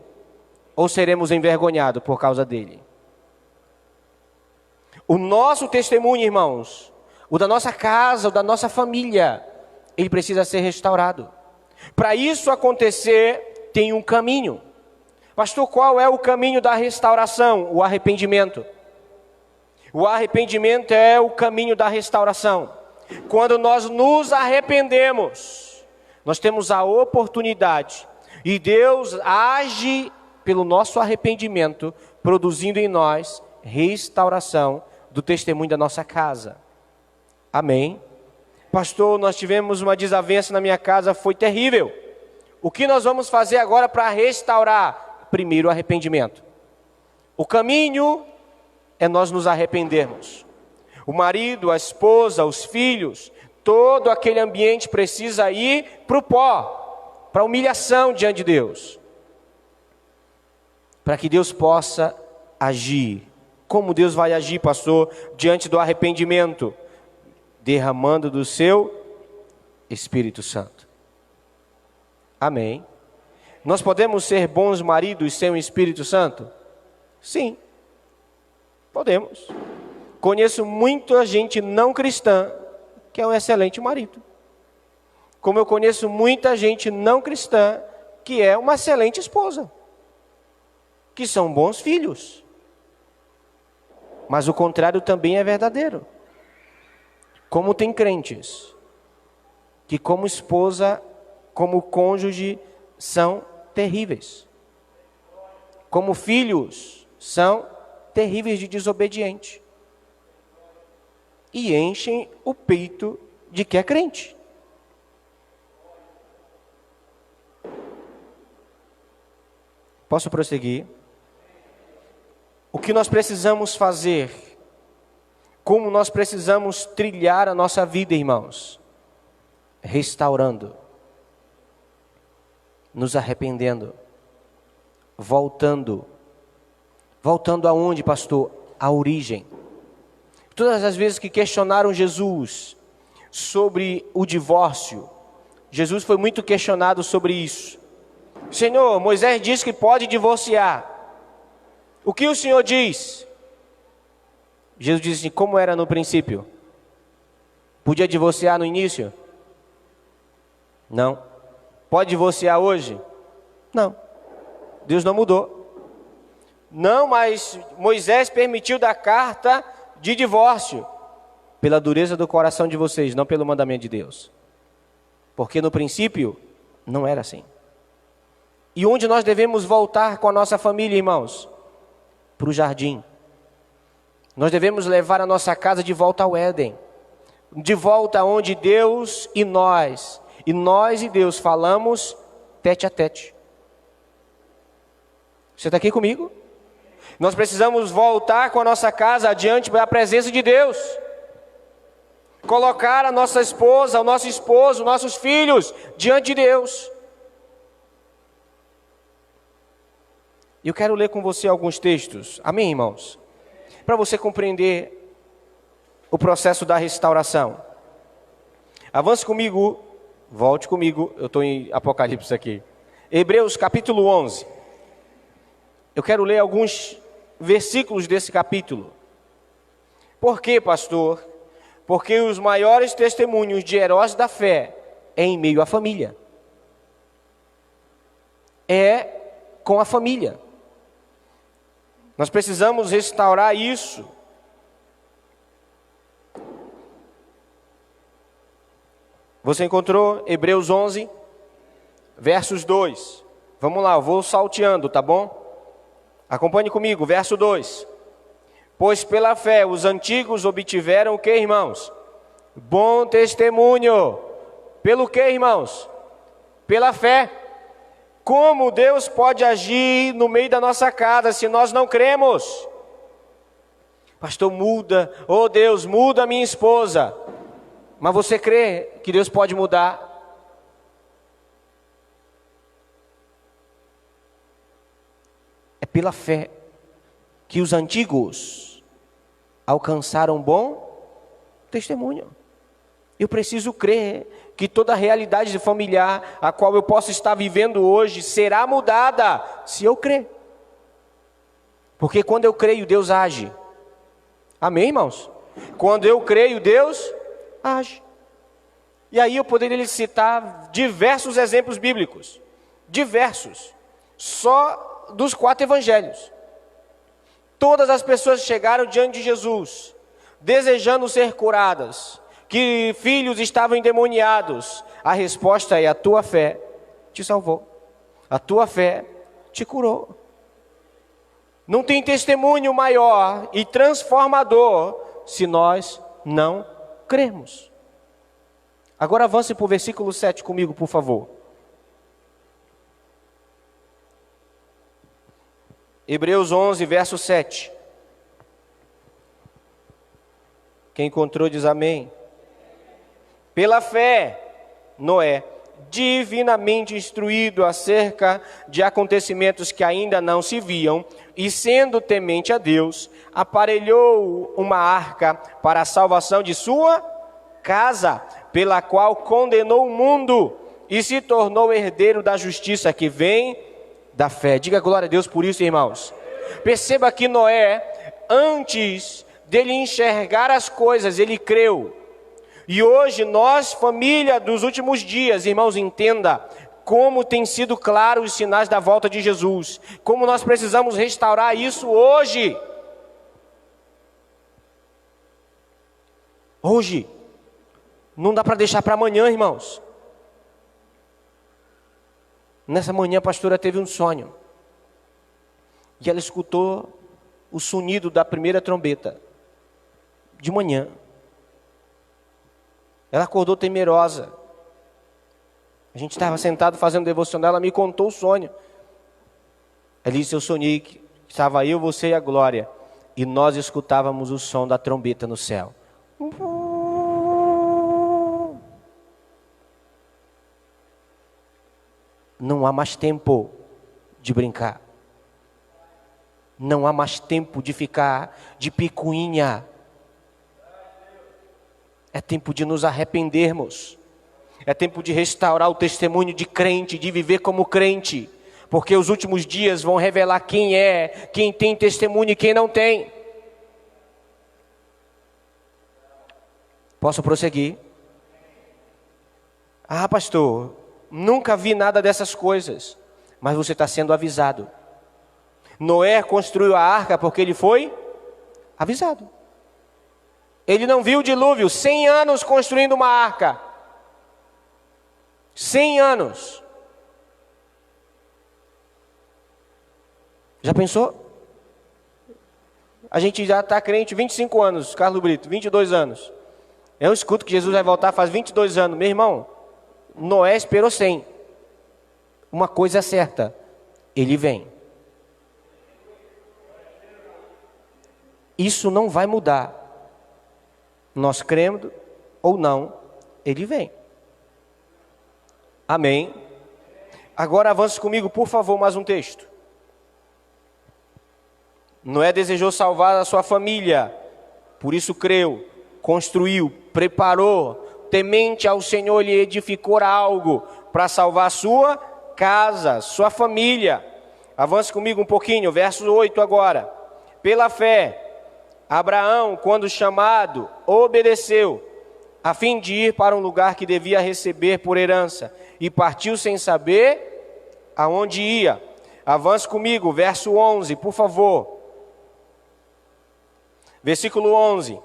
Ou seremos envergonhados por causa dele. O nosso testemunho, irmãos, o da nossa casa, o da nossa família, ele precisa ser restaurado. Para isso acontecer, tem um caminho. Pastor, qual é o caminho da restauração? O arrependimento. O arrependimento é o caminho da restauração. Quando nós nos arrependemos, nós temos a oportunidade, e Deus age pelo nosso arrependimento, produzindo em nós restauração do testemunho da nossa casa. Amém? Pastor, nós tivemos uma desavença na minha casa, foi terrível. O que nós vamos fazer agora para restaurar? Primeiro, o arrependimento. O caminho é nós nos arrependermos. O marido, a esposa, os filhos, todo aquele ambiente precisa ir para o pó, para a humilhação diante de Deus. Para que Deus possa agir. Como Deus vai agir, pastor, diante do arrependimento? Derramando do seu Espírito Santo. Amém. Nós podemos ser bons maridos sem o Espírito Santo? Sim, podemos. Conheço muita gente não cristã que é um excelente marido. Como eu conheço muita gente não cristã que é uma excelente esposa. Que são bons filhos. Mas o contrário também é verdadeiro. Como tem crentes que como esposa, como cônjuge, são terríveis. Como filhos, são terríveis de desobediente. E enchem o peito de que é crente. Posso prosseguir? O que nós precisamos fazer? Como nós precisamos trilhar a nossa vida, irmãos? Restaurando. Nos arrependendo. Voltando. Voltando aonde, pastor? À origem. Todas as vezes que questionaram Jesus sobre o divórcio, Jesus foi muito questionado sobre isso. Senhor, Moisés diz que pode divorciar. O que o Senhor diz? Jesus disse assim, como era no princípio? Podia divorciar no início? Não. Pode divorciar hoje? Não. Deus não mudou. Não, mas Moisés permitiu dar carta de divórcio pela dureza do coração de vocês, não pelo mandamento de Deus. Porque no princípio não era assim. E onde nós devemos voltar com a nossa família, irmãos? Para o jardim. Nós devemos levar a nossa casa de volta ao Éden. De volta onde Deus e nós e Deus falamos tete a tete. Você está aqui comigo? Nós precisamos voltar com a nossa casa adiante da presença de Deus. Colocar a nossa esposa, o nosso esposo, nossos filhos diante de Deus. Eu quero ler com você alguns textos. Amém, irmãos? Para você compreender o processo da restauração. Avance comigo, volte comigo. Eu estou em Apocalipse aqui. Hebreus capítulo 11. Eu quero ler alguns versículos desse capítulo. Por quê, pastor? Porque os maiores testemunhos de heróis da fé é em meio à família. É com a família. Nós precisamos restaurar isso. Você encontrou Hebreus 11, versos 2. Vamos lá, eu vou salteando, tá bom? Acompanhe comigo, verso 2. Pois pela fé os antigos obtiveram o que, irmãos? Bom testemunho. Pelo que, irmãos? Pela fé. Como Deus pode agir no meio da nossa casa se nós não cremos? Pastor, muda. Oh Deus, muda a minha esposa. Mas você crê que Deus pode mudar? É pela fé que os antigos alcançaram bom testemunho. Eu preciso crer que toda a realidade familiar a qual eu posso estar vivendo hoje será mudada se eu crer. Porque quando eu creio, Deus age. Amém, irmãos? Quando eu creio, Deus age. E aí eu poderia lhe citar diversos exemplos bíblicos. Diversos. Só dos 4 evangelhos. Todas as pessoas chegaram diante de Jesus, desejando ser curadas, que filhos estavam endemoniados. A resposta é: a tua fé te salvou, a tua fé te curou. Não tem testemunho maior e transformador se nós não cremos. Agora avance para o versículo 7 comigo, por favor. Hebreus 11, verso 7. Quem encontrou diz amém. Pela fé, Noé, divinamente instruído acerca de acontecimentos que ainda não se viam, e sendo temente a Deus, aparelhou uma arca para a salvação de sua casa, pela qual condenou o mundo e se tornou herdeiro da justiça que vem da fé. Diga glória a Deus por isso, irmãos. Perceba que Noé, antes dele enxergar as coisas, ele creu. E hoje nós, família dos últimos dias, irmãos, entenda como tem sido claro os sinais da volta de Jesus. Como nós precisamos restaurar isso hoje. Hoje. Não dá para deixar para amanhã, irmãos. Nessa manhã a pastora teve um sonho. E ela escutou o sonido da primeira trombeta. De manhã. Ela acordou temerosa. A gente estava sentado fazendo devocional, ela me contou o sonho. Ela disse: eu sonhei que estava eu, você e a Glória. E nós escutávamos o som da trombeta no céu. Não há mais tempo de brincar. Não há mais tempo de ficar de picuinha. É tempo de nos arrependermos. É tempo de restaurar o testemunho de crente, de viver como crente. Porque os últimos dias vão revelar quem é, quem tem testemunho e quem não tem. Posso prosseguir? Ah, pastor, nunca vi nada dessas coisas. Mas você está sendo avisado. Noé construiu a arca porque ele foi avisado. Ele não viu o dilúvio, 100 anos construindo uma arca. 100 anos. Já pensou? A gente já está crente 25 anos, Carlos Brito, 22 anos. Eu escuto que Jesus vai voltar faz 22 anos. Meu irmão, Noé esperou 100. Uma coisa é certa, ele vem. Isso não vai mudar. Nós cremos ou não, ele vem. Amém. Agora avance comigo, por favor, mais um texto. Noé desejou salvar a sua família, por isso creu, construiu, preparou, temente ao Senhor, lhe edificou algo para salvar a sua casa, sua família. Avance comigo um pouquinho, verso 8 agora. Pela fé, Abraão, quando chamado, obedeceu, a fim de ir para um lugar que devia receber por herança, e partiu sem saber aonde ia. Avance comigo, verso 11, por favor. Versículo 11.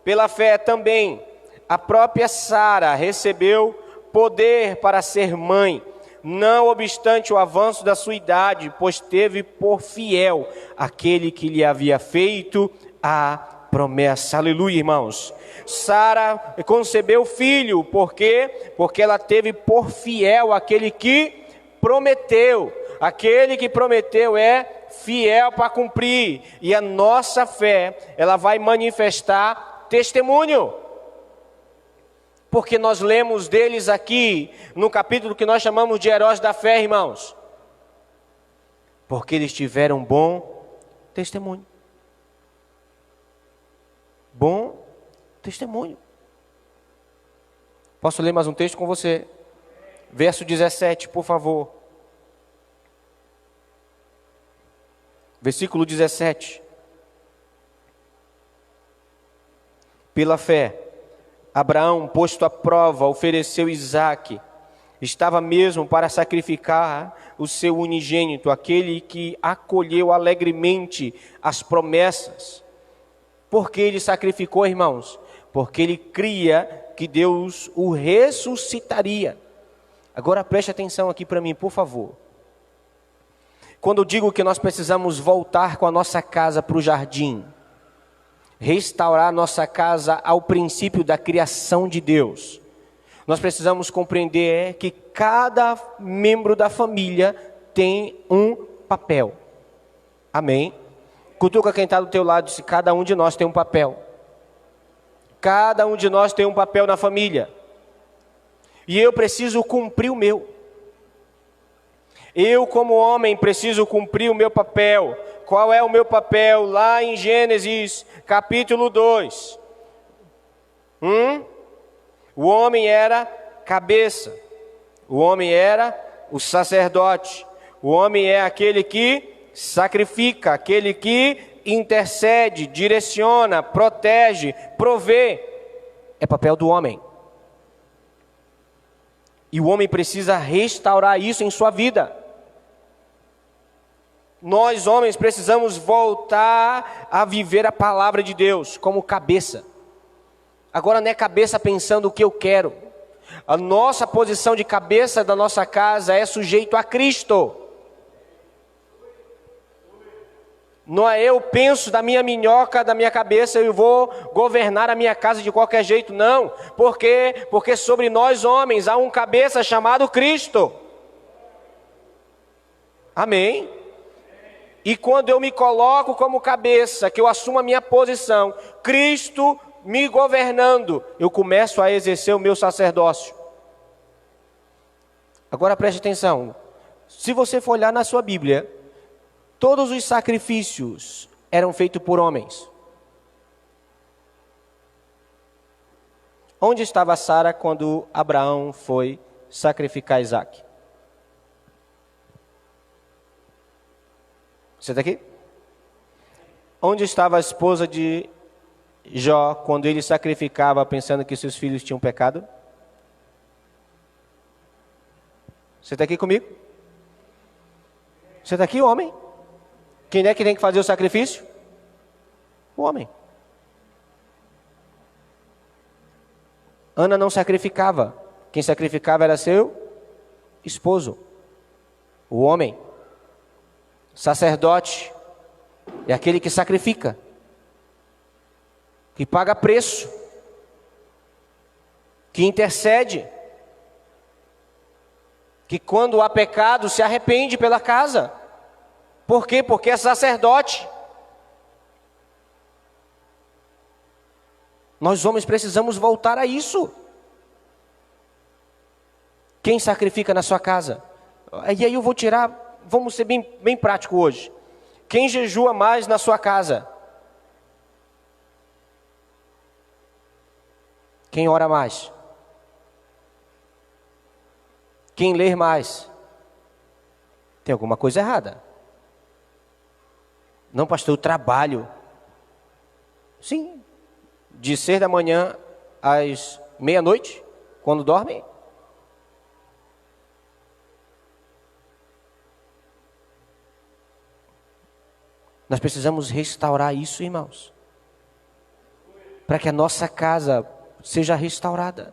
Pela fé também, a própria Sara recebeu poder para ser mãe, não obstante o avanço da sua idade, pois teve por fiel aquele que lhe havia feito a promessa. Aleluia, irmãos. Sara concebeu filho, por quê? Porque ela teve por fiel aquele que prometeu. Aquele que prometeu é fiel para cumprir. E a nossa fé, ela vai manifestar testemunho. Porque nós lemos deles aqui, no capítulo que nós chamamos de heróis da fé, irmãos. Porque eles tiveram bom testemunho. Bom testemunho. Posso ler mais um texto com você? Verso 17, por favor. Versículo 17. Pela fé, Abraão, posto à prova, ofereceu Isaque. Estava mesmo para sacrificar o seu unigênito, aquele que acolheu alegremente as promessas. Por que ele sacrificou, irmãos? Porque ele cria que Deus o ressuscitaria. Agora preste atenção aqui para mim, por favor. Quando eu digo que nós precisamos voltar com a nossa casa para o jardim, restaurar a nossa casa ao princípio da criação de Deus, nós precisamos compreender que cada membro da família tem um papel. Amém? Cutuca quem está do teu lado, se cada um de nós tem um papel. Cada um de nós tem um papel na família. E eu preciso cumprir o meu. Eu, como homem, preciso cumprir o meu papel. Qual é o meu papel? Lá em Gênesis, capítulo 2. O homem era cabeça. O homem era o sacerdote. O homem é aquele que sacrifica, aquele que intercede, direciona, protege, provê. É papel do homem. E o homem precisa restaurar isso em sua vida. Nós, homens, precisamos voltar a viver a palavra de Deus como cabeça. Agora não é cabeça pensando o que eu quero. A nossa posição de cabeça da nossa casa é sujeito a Cristo. Não é eu penso da minha minhoca, da minha cabeça, eu vou governar a minha casa de qualquer jeito, não. Por quê? Porque sobre nós homens há um cabeça chamado Cristo. Amém? E quando eu me coloco como cabeça, que eu assumo a minha posição, Cristo me governando, eu começo a exercer o meu sacerdócio. Agora preste atenção. Se você for olhar na sua Bíblia, todos os sacrifícios eram feitos por homens. Onde estava Sara quando Abraão foi sacrificar Isaque? Você está aqui? Onde estava a esposa de Jó quando ele sacrificava pensando que seus filhos tinham pecado? Você está aqui comigo? Você está aqui, homem? Quem é que tem que fazer o sacrifício? O homem. Ana não sacrificava. Quem sacrificava era seu esposo, o homem. Sacerdote é aquele que sacrifica, que paga preço, que intercede, que quando há pecado se arrepende pela casa. Por quê? Porque é sacerdote. Nós homens precisamos voltar a isso. Quem sacrifica na sua casa? E aí eu vou tirar, vamos ser bem prático hoje. Quem jejua mais na sua casa? Quem ora mais? Quem lê mais? Tem alguma coisa errada. Não, pastor, eu trabalho. Sim, de 6 da manhã às meia-noite, quando dorme. Nós precisamos restaurar isso, irmãos, para que a nossa casa seja restaurada,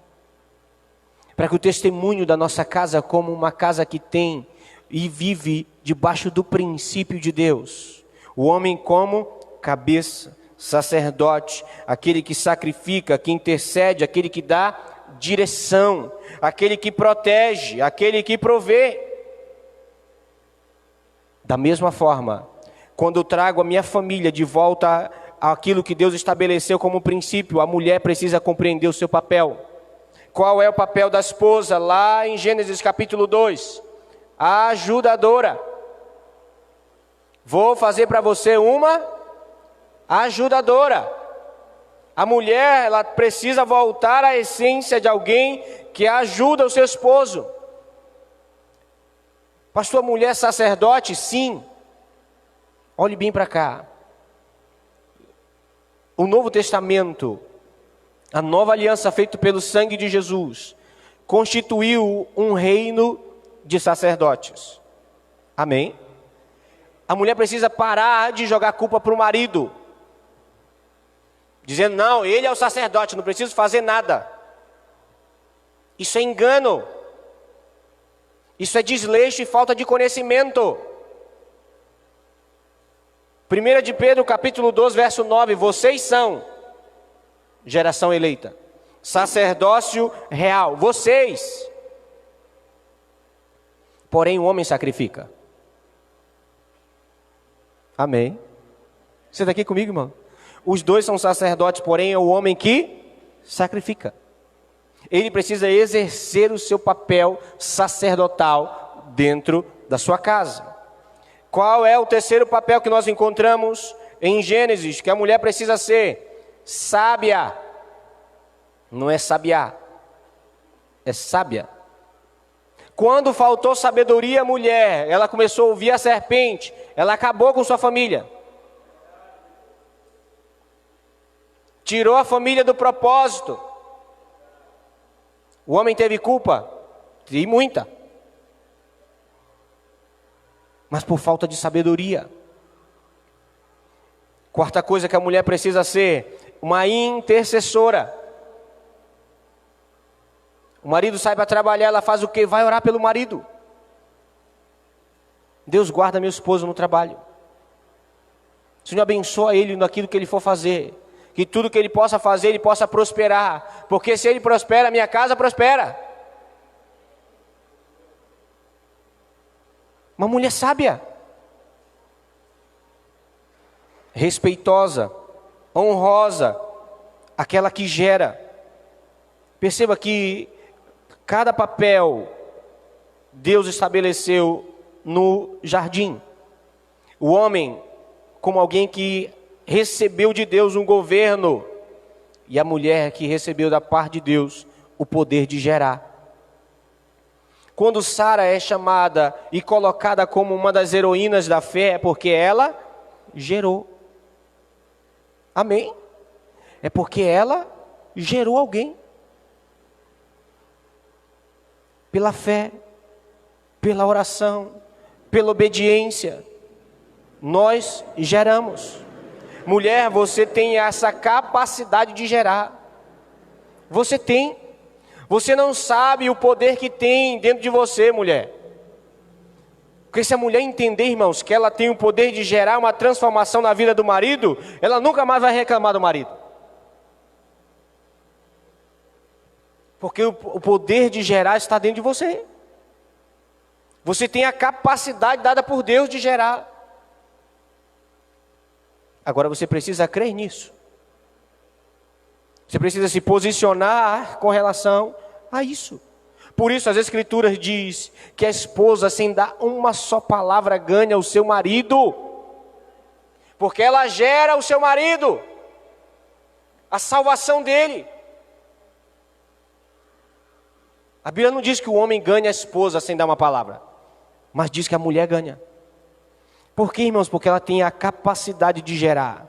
para que o testemunho da nossa casa, como uma casa que tem e vive debaixo do princípio de Deus, o homem como cabeça, sacerdote, aquele que sacrifica, que intercede, aquele que dá direção, aquele que protege, aquele que provê. Da mesma forma, quando eu trago a minha família de volta àquilo que Deus estabeleceu como princípio, a mulher precisa compreender o seu papel. Qual é o papel da esposa? Lá em Gênesis capítulo 2, a ajudadora. Vou fazer para você uma ajudadora. A mulher, ela precisa voltar à essência de alguém que ajuda o seu esposo. Pastor, mulher sacerdote? Sim. Olhe bem para cá. O Novo Testamento, a nova aliança feita pelo sangue de Jesus, constituiu um reino de sacerdotes. Amém? A mulher precisa parar de jogar culpa para o marido, dizendo, não, ele é o sacerdote, não preciso fazer nada. Isso é engano. Isso é desleixo e falta de conhecimento. 1 de Pedro capítulo 12, verso 9, vocês são geração eleita, sacerdócio real, vocês. Porém o homem sacrifica. Amém? Você está aqui comigo, irmão? Os dois são sacerdotes, porém é o homem que sacrifica. Ele precisa exercer o seu papel sacerdotal dentro da sua casa. Qual é o terceiro papel que nós encontramos em Gênesis? Que a mulher precisa ser sábia. Não é sabiá, é sábia. Quando faltou sabedoria à mulher, ela começou a ouvir a serpente, ela acabou com sua família. Tirou a família do propósito. O homem teve culpa? E muita. Mas por falta de sabedoria. Quarta coisa que a mulher precisa ser, uma intercessora. O marido sai para trabalhar, ela faz o quê? Vai orar pelo marido. Deus guarda meu esposo no trabalho. Senhor, abençoa ele naquilo que ele for fazer. Que tudo que ele possa fazer, ele possa prosperar. Porque se ele prospera, a minha casa prospera. Uma mulher sábia, respeitosa, honrosa, aquela que gera. Perceba que cada papel Deus estabeleceu no jardim. O homem como alguém que recebeu de Deus um governo, e a mulher que recebeu da parte de Deus o poder de gerar. Quando Sara é chamada e colocada como uma das heroínas da fé, é porque ela gerou. Amém? É porque ela gerou alguém. Pela fé, pela oração, pela obediência, nós geramos. Mulher, você tem essa capacidade de gerar. Você tem. Você não sabe o poder que tem dentro de você, mulher. Porque se a mulher entender, irmãos, que ela tem o poder de gerar uma transformação na vida do marido, ela nunca mais vai reclamar do marido. Porque o poder de gerar está dentro de você. Você tem a capacidade dada por Deus de gerar. Agora você precisa crer nisso. Você precisa se posicionar com relação a isso. Por isso as Escrituras diz que a esposa, sem dar uma só palavra, ganha o seu marido. Porque ela gera o seu marido. A salvação dele. A Bíblia não diz que o homem ganha a esposa sem dar uma palavra. Mas diz que a mulher ganha. Por quê, irmãos? Porque ela tem a capacidade de gerar.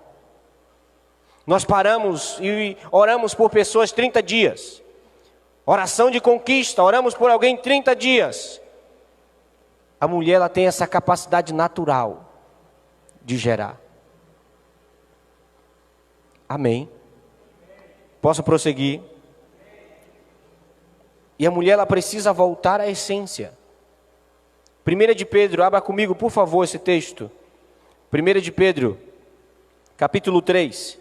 Nós paramos e oramos por pessoas 30 dias. Oração de conquista, oramos por alguém 30 dias. A mulher, ela tem essa capacidade natural de gerar. Amém. Posso prosseguir? E a mulher, ela precisa voltar à essência. 1 de Pedro, abra comigo, por favor, esse texto. 1 de Pedro, capítulo 3.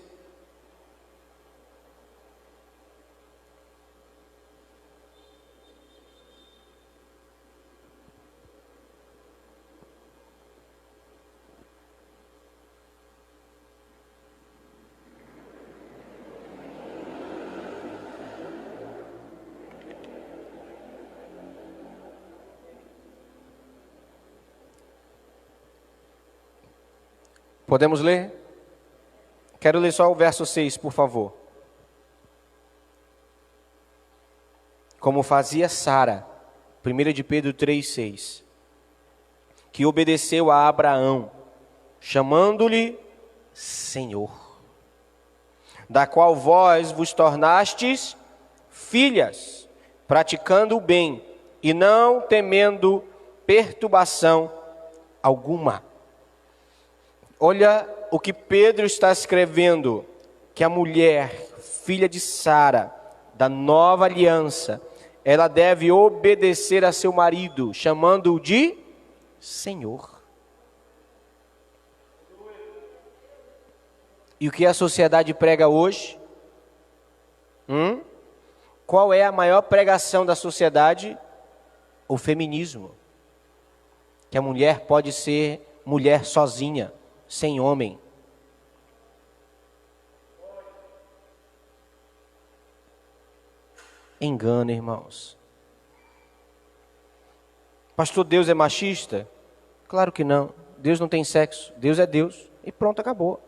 Podemos ler? Quero ler só o verso 6, por favor. Como fazia Sara, 1 de Pedro 3,6, que obedeceu a Abraão, chamando-lhe Senhor, da qual vós vos tornastes filhas, praticando o bem e não temendo perturbação alguma. Olha o que Pedro está escrevendo, que a mulher, filha de Sara, da nova aliança, ela deve obedecer a seu marido, chamando-o de Senhor. E o que a sociedade prega hoje? Qual é a maior pregação da sociedade? O feminismo. Que a mulher pode ser mulher sozinha, sem homem. Engano, irmãos. Pastor, Deus é machista? Claro que não. Deus não tem sexo. Deus é Deus. E pronto, acabou.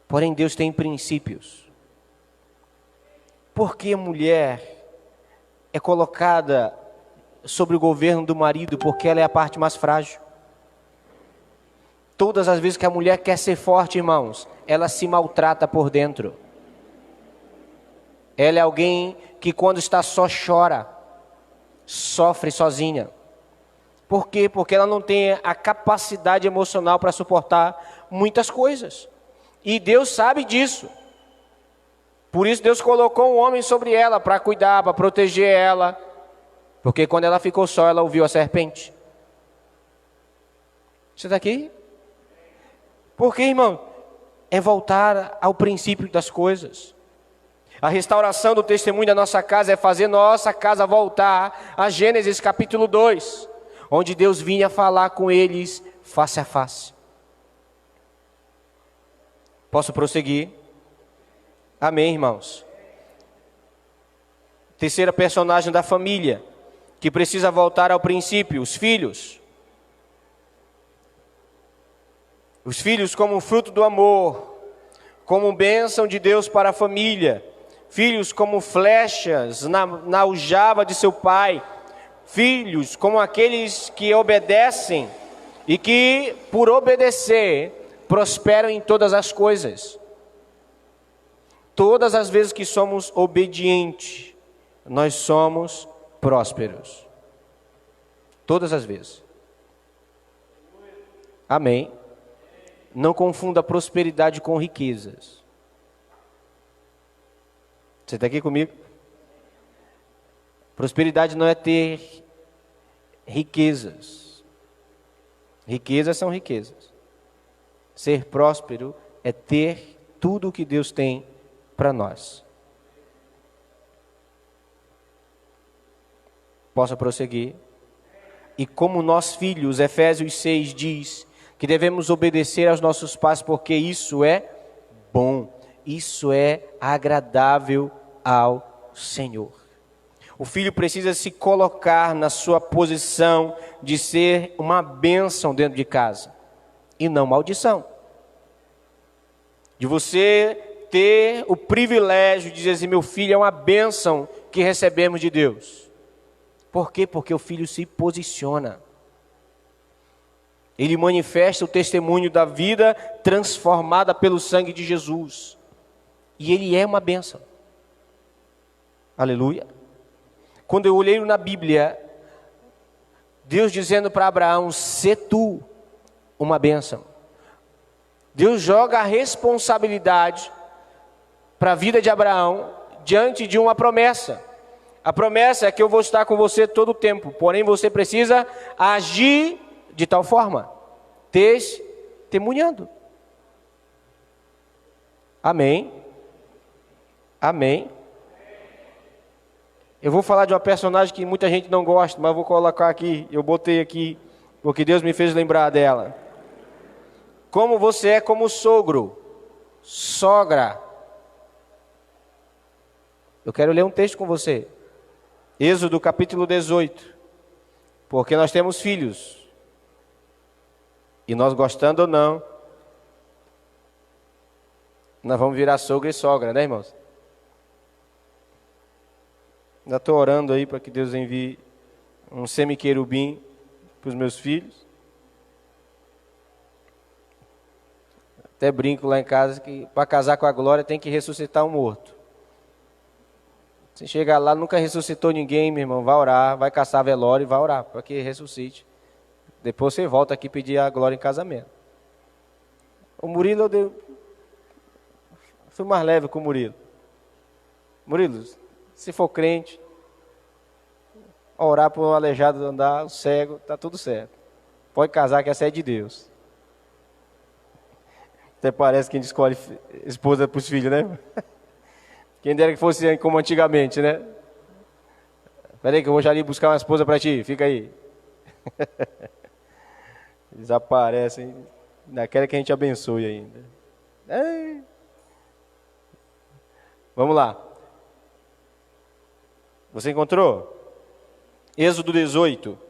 Porém, Deus tem princípios. Por que a mulher é colocada sobre o governo do marido? Porque ela é a parte mais frágil. Todas as vezes que a mulher quer ser forte, irmãos, ela se maltrata por dentro. Ela é alguém que quando está só chora, sofre sozinha. Por quê? Porque ela não tem a capacidade emocional para suportar muitas coisas. E Deus sabe disso. Por isso Deus colocou um homem sobre ela para cuidar, para proteger ela. Porque quando ela ficou só, ela ouviu a serpente. Você está aqui? Porque, irmão, é voltar ao princípio das coisas. A restauração do testemunho da nossa casa é fazer nossa casa voltar a Gênesis capítulo 2, onde Deus vinha falar com eles face a face. Posso prosseguir? Amém, irmãos. Terceira personagem da família, que precisa voltar ao princípio, os filhos. Os filhos como fruto do amor, como bênção de Deus para a família. Filhos como flechas na aljava de seu pai. Filhos como aqueles que obedecem e que, por obedecer, prosperam em todas as coisas. todas as vezes que somos obedientes, nós somos prósperos. Todas as vezes. Amém. Não confunda prosperidade com riquezas. Você está aqui comigo? Prosperidade não é ter riquezas. Riquezas são riquezas. Ser próspero é ter tudo o que Deus tem para nós. Posso prosseguir? E como nós filhos, Efésios 6 diz que devemos obedecer aos nossos pais porque isso é bom, isso é agradável ao Senhor. O filho precisa se colocar na sua posição de ser uma bênção dentro de casa e não maldição. De você ter o privilégio de dizer assim, meu filho é uma bênção que recebemos de Deus. Por quê? Porque o filho se posiciona. Ele manifesta o testemunho da vida transformada pelo sangue de Jesus. E ele é uma bênção. Aleluia. Quando eu olhei na Bíblia, Deus dizendo para Abraão, sê tu uma bênção. Deus joga a responsabilidade para a vida de Abraão diante de uma promessa. A promessa é que eu vou estar com você todo o tempo, porém você precisa agir de tal forma, testemunhando. Amém? Amém? Eu vou falar de uma personagem que muita gente não gosta, mas eu vou colocar aqui, eu botei aqui, porque Deus me fez lembrar dela. Como você é como sogro, sogra. Eu quero ler um texto com você. Êxodo capítulo 18. Porque nós temos filhos. E nós gostando ou não, nós vamos virar sogra e sogra, né, irmãos? Ainda estou orando aí para que Deus envie um semi-querubim para os meus filhos. Até brinco lá em casa que para casar com a glória tem que ressuscitar um morto. Se chegar lá, nunca ressuscitou ninguém, meu irmão, vai orar, vai caçar velório e vai orar para que ressuscite. Depois você volta aqui pedir a glória em casamento. O Murilo, fui mais leve com o Murilo. Murilo, se for crente, orar por um aleijado andar, o cego, está tudo certo. Pode casar que essa é de Deus. Até parece que a gente escolhe esposa para os filhos, né? Quem dera que fosse como antigamente, né? Espera aí que eu vou já ali buscar uma esposa para ti, fica aí. Eles aparecem, naquela que a gente abençoe ainda. Vamos lá. Você encontrou? Êxodo 18.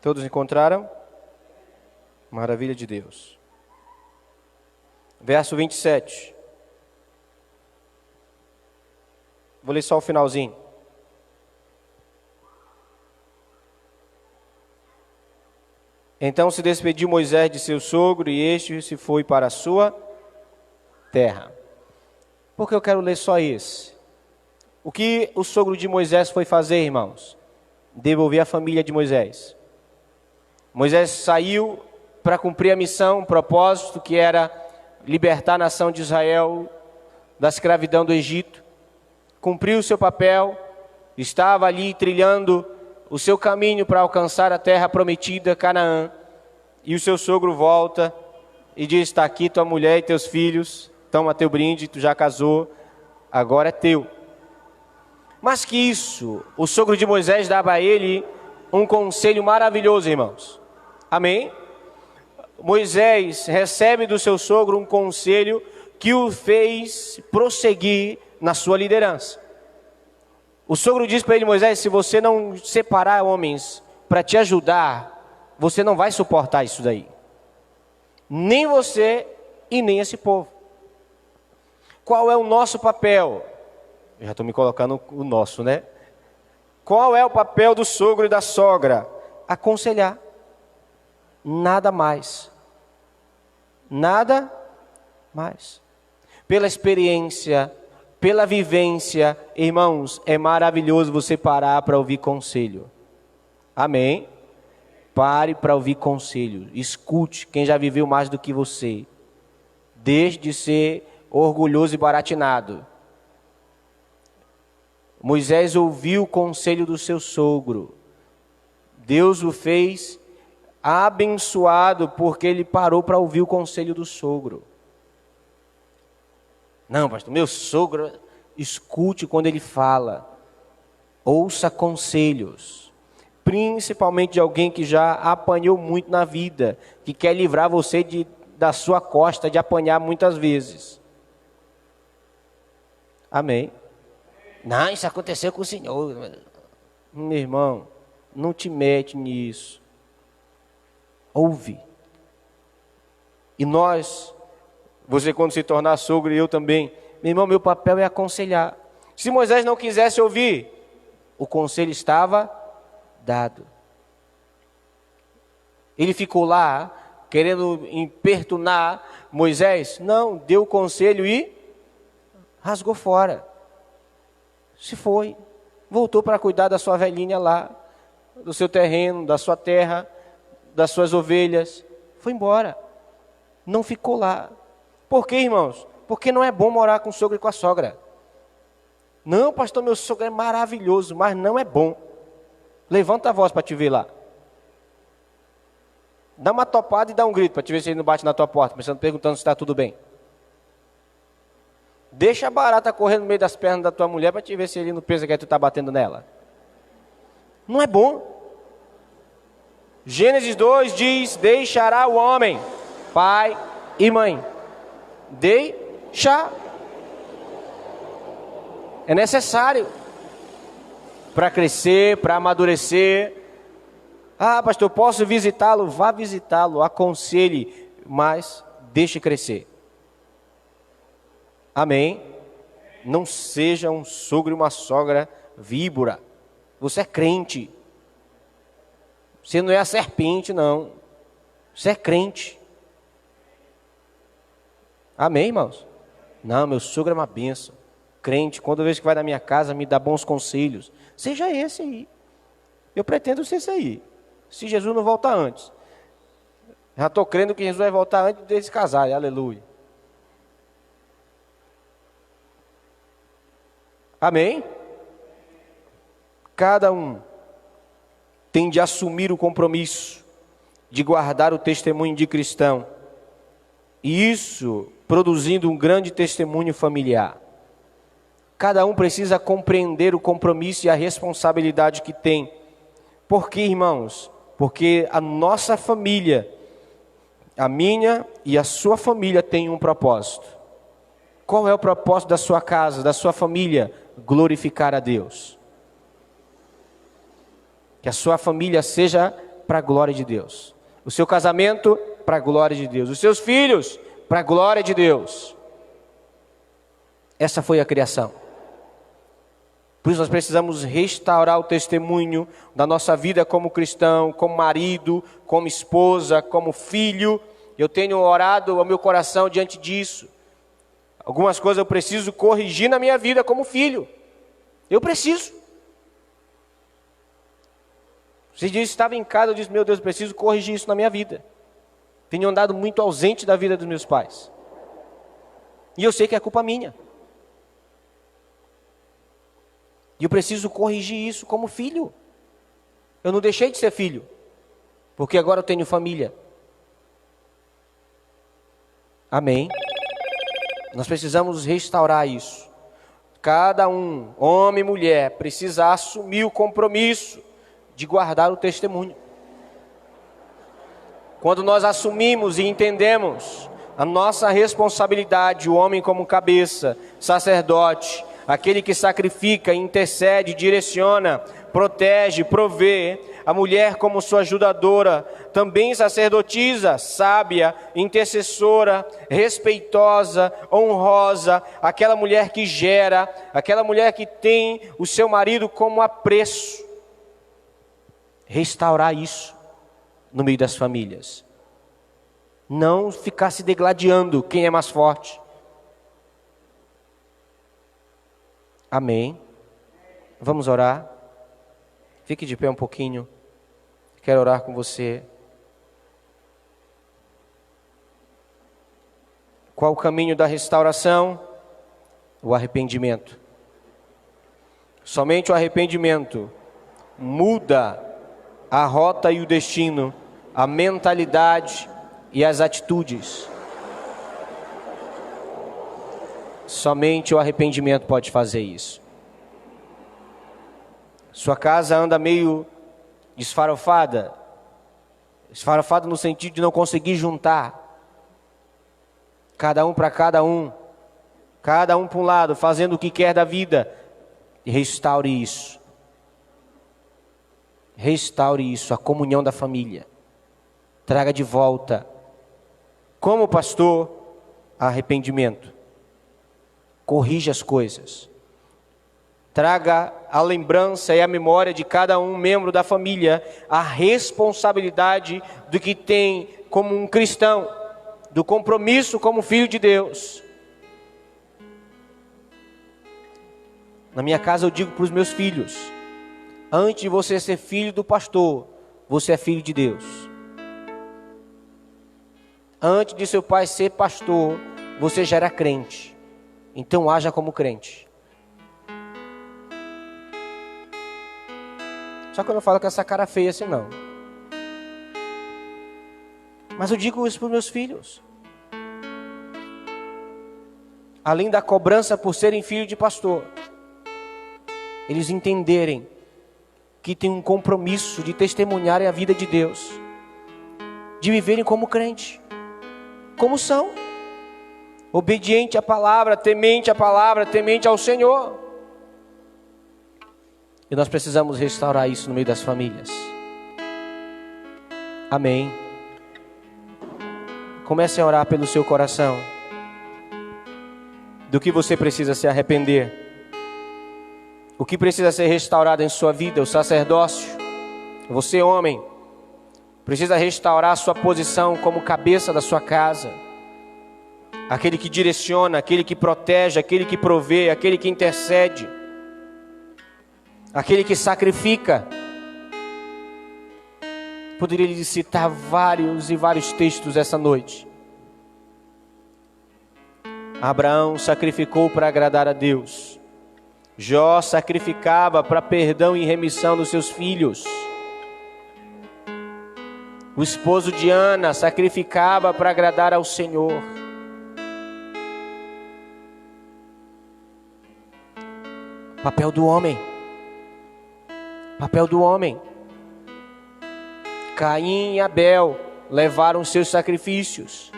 Todos encontraram? Maravilha de Deus. Verso 27. Vou ler só o finalzinho. Então se despediu Moisés de seu sogro e este se foi para a sua terra. Por que eu quero ler só esse? O que o sogro de Moisés foi fazer, irmãos? Devolver a família de Moisés. Moisés saiu para cumprir a missão, o propósito que era libertar a nação de Israel da escravidão do Egito. Cumpriu o seu papel, estava ali trilhando o seu caminho para alcançar a terra prometida, Canaã. E o seu sogro volta e diz, está aqui tua mulher e teus filhos, toma teu brinde, tu já casou, agora é teu. Mas que isso, o sogro de Moisés dava a ele um conselho maravilhoso, irmãos. Amém? Moisés recebe do seu sogro um conselho que o fez prosseguir na sua liderança. O sogro diz para ele, Moisés, se você não separar homens para te ajudar, você não vai suportar isso daí. Nem você e nem esse povo. Qual é o nosso papel? Eu já estou me colocando o nosso, né? Qual é o papel do sogro e da sogra? Aconselhar. Nada mais. Nada mais. Pela experiência, pela vivência, irmãos, é maravilhoso você parar para ouvir conselho. Amém? Pare para ouvir conselho. Escute quem já viveu mais do que você. Deixe de ser orgulhoso e baratinado. Moisés ouviu o conselho do seu sogro. Deus o fez abençoado porque ele parou para ouvir o conselho do sogro. Não, pastor, meu sogro, escute quando ele fala. Ouça conselhos. Principalmente de alguém que já apanhou muito na vida, que quer livrar você da sua costa de apanhar muitas vezes. Amém? Não, isso aconteceu com o senhor. Meu irmão, não te mete nisso. Ouve. E nós, você quando se tornar sogro e eu também, meu irmão, meu papel é aconselhar. Se Moisés não quisesse ouvir, o conselho estava dado. Ele ficou lá, querendo importunar Moisés? Não, deu o conselho e rasgou fora. Se foi, voltou para cuidar da sua velhinha lá, do seu terreno, da sua terra, das suas ovelhas. Foi embora. Não ficou lá. Por quê, irmãos? Porque não é bom morar com o sogro e com a sogra. Não, pastor, meu sogro é maravilhoso, mas não é bom. Levanta a voz para te ver lá. Dá uma topada e dá um grito para te ver se ele não bate na tua porta, perguntando se está tudo bem. Deixa a barata correr no meio das pernas da tua mulher para te ver se ele não pensa que tu está batendo nela. Não é bom. Gênesis 2 diz, deixará o homem, pai e mãe. Deixar. É necessário para crescer, para amadurecer. Ah, pastor, posso visitá-lo? Vá visitá-lo, aconselhe, mas deixe crescer. Amém? Não seja um sogro e uma sogra víbora. Você é crente. Você não é a serpente, não. Você é crente. Amém, irmãos? Não, meu sogro é uma bênção. Crente, quando eu vejo que vai na minha casa, me dá bons conselhos. Seja esse aí. Eu pretendo ser esse aí. Se Jesus não voltar antes. Já estou crendo que Jesus vai voltar antes deles casarem. Aleluia. Amém? Cada um tem de assumir o compromisso de guardar o testemunho de cristão. E isso produzindo um grande testemunho familiar. Cada um precisa compreender o compromisso e a responsabilidade que tem. Por quê, irmãos? Porque a nossa família, a minha e a sua família tem um propósito. Qual é o propósito da sua casa, da sua família? Glorificar a Deus. Que a sua família seja para a glória de Deus. O seu casamento, para a glória de Deus. Os seus filhos, para a glória de Deus. Essa foi a criação. Por isso nós precisamos restaurar o testemunho da nossa vida como cristão, como marido, como esposa, como filho. Eu tenho orado ao meu coração diante disso. Algumas coisas eu preciso corrigir na minha vida como filho. Eu preciso. Esses dias eu estava em casa, eu disse, meu Deus, eu preciso corrigir isso na minha vida. Tenho andado muito ausente da vida dos meus pais. E eu sei que é culpa minha. E eu preciso corrigir isso como filho. Eu não deixei de ser filho, porque agora eu tenho família. Amém? Nós precisamos restaurar isso. Cada um, homem e mulher, precisa assumir o compromisso de guardar o testemunho. Quando nós assumimos e entendemos a nossa responsabilidade, o homem como cabeça, sacerdote, aquele que sacrifica, intercede, direciona, protege, provê, a mulher como sua ajudadora, também sacerdotisa, sábia, intercessora, respeitosa, honrosa, aquela mulher que gera, aquela mulher que tem o seu marido como apreço. Restaurar isso no meio das famílias. Não ficar se degladiando quem é mais forte. Amém. Vamos orar. Fique de pé um pouquinho. Quero orar com você. Qual o caminho da restauração? O arrependimento. Somente o arrependimento muda a rota e o destino, a mentalidade e as atitudes. Somente o arrependimento pode fazer isso. Sua casa anda meio desfarofada. Desfarofada no sentido de não conseguir juntar. Cada um para cada um para um lado, fazendo o que quer da vida. Restaure isso. Restaure isso, a comunhão da família. Traga de volta, como pastor, arrependimento. Corrija as coisas. Traga a lembrança e a memória de cada um membro da família a responsabilidade do que tem como um cristão, do compromisso como filho de Deus. Na minha casa eu digo para os meus filhos: antes de você ser filho do pastor, você é filho de Deus. Antes de seu pai ser pastor, você já era crente. Então haja como crente. Só que eu não falo com essa cara feia assim não. Mas eu digo isso para os meus filhos. Além da cobrança por serem filhos de pastor, eles entenderem que tem um compromisso de testemunharem a vida de Deus, de viverem como crente, como são, obediente à palavra, temente ao Senhor. E nós precisamos restaurar isso no meio das famílias. Amém. Comece a orar pelo seu coração, do que você precisa se arrepender, o que precisa ser restaurado em sua vida. O sacerdócio, você homem, precisa restaurar a sua posição como cabeça da sua casa, aquele que direciona, aquele que protege, aquele que provê, aquele que intercede, aquele que sacrifica. Poderia lhe citar vários e vários textos essa noite. Abraão sacrificou para agradar a Deus. Jó sacrificava para perdão e remissão dos seus filhos. O esposo de Ana sacrificava para agradar ao Senhor. Papel do homem. Papel do homem. Caim e Abel levaram seus sacrifícios.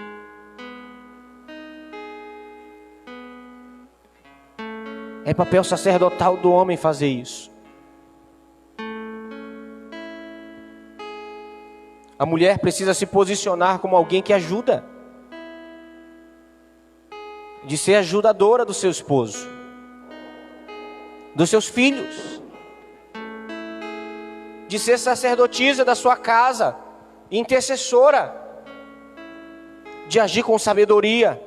É papel sacerdotal do homem fazer isso. A mulher precisa se posicionar como alguém que ajuda, de ser ajudadora do seu esposo, dos seus filhos, de ser sacerdotisa da sua casa, intercessora, de agir com sabedoria,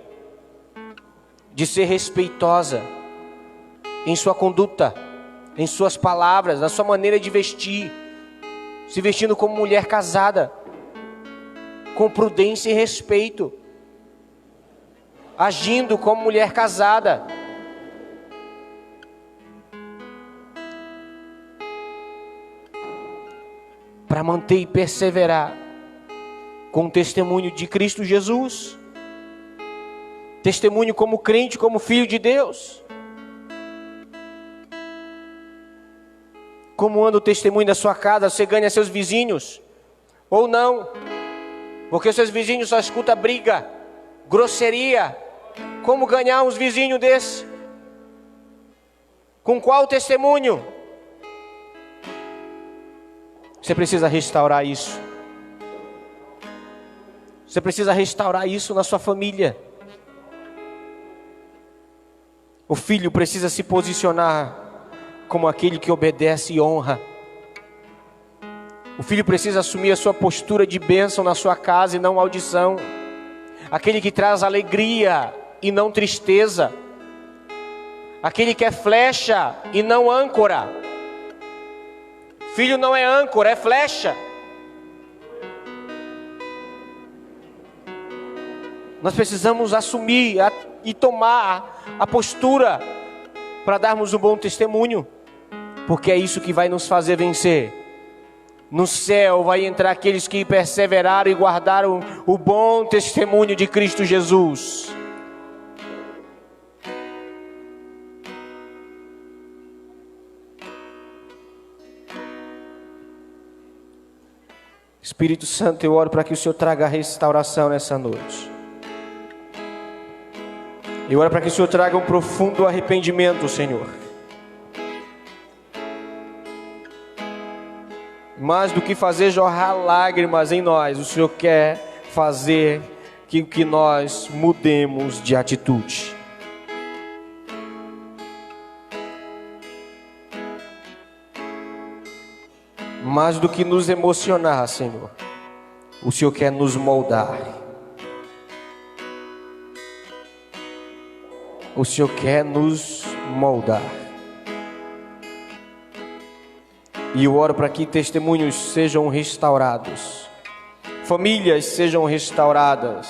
de ser respeitosa em sua conduta, em suas palavras, na sua maneira de vestir, se vestindo como mulher casada, com prudência e respeito, agindo como mulher casada. Para manter e perseverar com o testemunho de Cristo Jesus, testemunho como crente, como filho de Deus. Como anda o testemunho da sua casa? Você ganha seus vizinhos ou não? Porque seus vizinhos só escutam briga, grosseria. Como ganhar uns vizinhos desses? Com qual testemunho? Você precisa restaurar isso. Você precisa restaurar isso na sua família. O filho precisa se posicionar como aquele que obedece e honra. O filho precisa assumir a sua postura de bênção na sua casa e não maldição. Aquele que traz alegria e não tristeza. Aquele que é flecha e não âncora. Filho não é âncora, é flecha. Nós precisamos assumir e tomar a postura para darmos um bom testemunho, porque é isso que vai nos fazer vencer. No céu vai entrar aqueles que perseveraram e guardaram o bom testemunho de Cristo Jesus. Espírito Santo, eu oro para que o Senhor traga restauração nessa noite. Eu oro para que o Senhor traga um profundo arrependimento, Senhor. Mais do que fazer jorrar lágrimas em nós, o Senhor quer fazer que nós mudemos de atitude. Mais do que nos emocionar, Senhor, o Senhor quer nos moldar. O Senhor quer nos moldar. E eu oro para que testemunhos sejam restaurados, famílias sejam restauradas,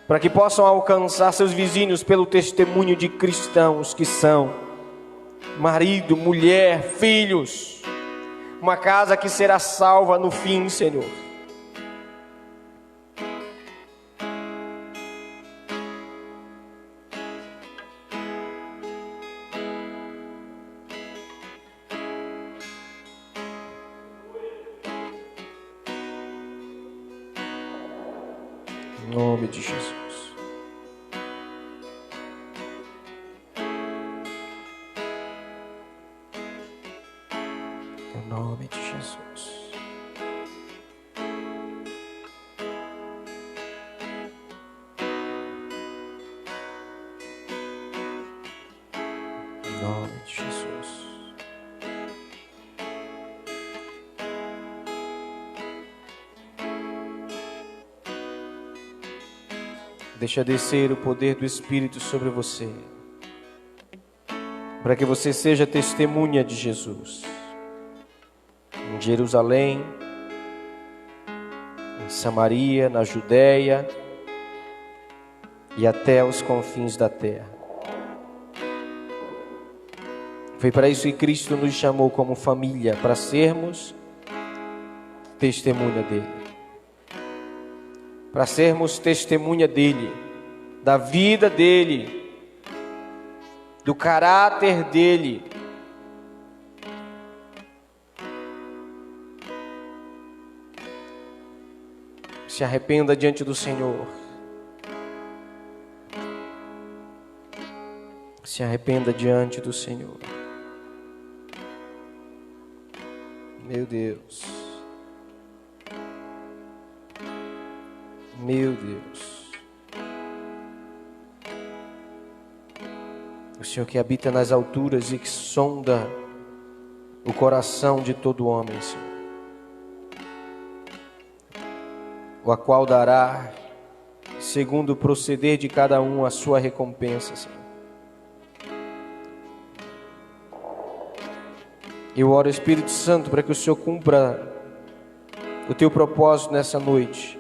para que possam alcançar seus vizinhos pelo testemunho de cristãos que são marido, mulher, filhos, uma casa que será salva no fim, Senhor. Em nome de Jesus. Em nome de Jesus. Em nome de Jesus. Deixa descer o poder do Espírito sobre você, para que você seja testemunha de Jesus, em Jerusalém, em Samaria, na Judéia e até os confins da terra. Foi para isso que Cristo nos chamou como família, para sermos testemunha dele. Para sermos testemunha dele, da vida dele, do caráter dele. Se arrependa diante do Senhor. Se arrependa diante do Senhor. Meu Deus. Meu Deus. O Senhor que habita nas alturas e que sonda o coração de todo homem, Senhor, o qual dará, segundo o proceder de cada um, a sua recompensa, Senhor. Eu oro, Espírito Santo, para que o Senhor cumpra o teu propósito nessa noite.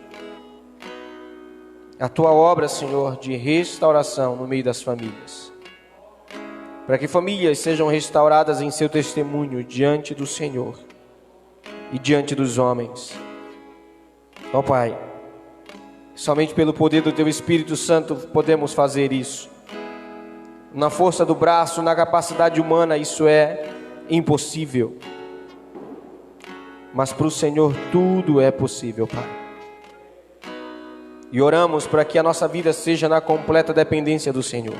A tua obra, Senhor, de restauração no meio das famílias. Para que famílias sejam restauradas em seu testemunho diante do Senhor e diante dos homens. Ó Pai, somente pelo poder do teu Espírito Santo podemos fazer isso. Na força do braço, na capacidade humana, isso é impossível. Mas para o Senhor tudo é possível, Pai. E oramos para que a nossa vida seja na completa dependência do Senhor.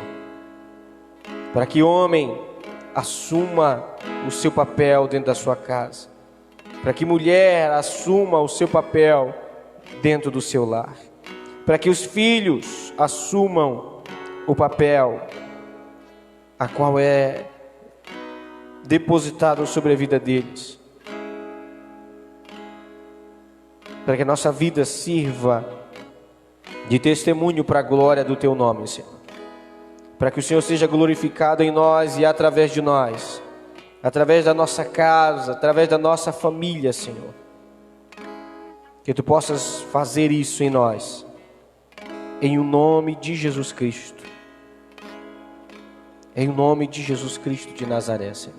Para que homem assuma o seu papel dentro da sua casa, para que mulher assuma o seu papel dentro do seu lar, para que os filhos assumam o papel a qual é depositado sobre a vida deles, para que a nossa vida sirva de testemunho para a glória do Teu nome, Senhor, para que o Senhor seja glorificado em nós e através de nós, através da nossa casa, através da nossa família, Senhor, que Tu possas fazer isso em nós, em o nome de Jesus Cristo, em o nome de Jesus Cristo de Nazaré, Senhor.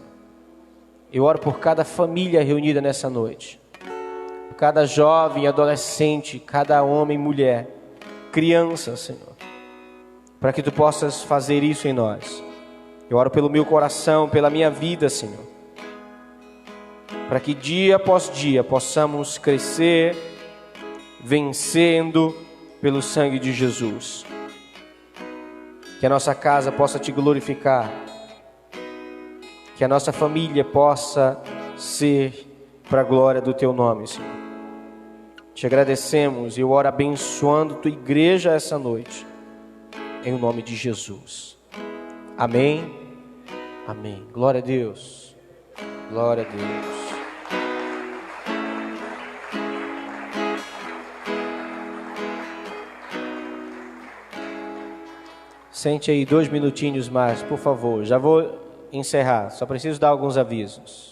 Eu oro por cada família reunida nessa noite, por cada jovem, adolescente, cada homem, mulher, criança, Senhor, para que Tu possas fazer isso em nós. Eu oro pelo meu coração, pela minha vida, Senhor, para que dia após dia possamos crescer, vencendo pelo sangue de Jesus. Que a nossa casa possa Te glorificar, que a nossa família possa ser para a glória do Teu nome, Senhor. Te agradecemos e eu oro abençoando Tua igreja essa noite, em nome de Jesus. Amém. Amém. Glória a Deus. Glória a Deus. Sente aí 2 minutinhos mais, por favor. Já vou encerrar. Só preciso dar alguns avisos.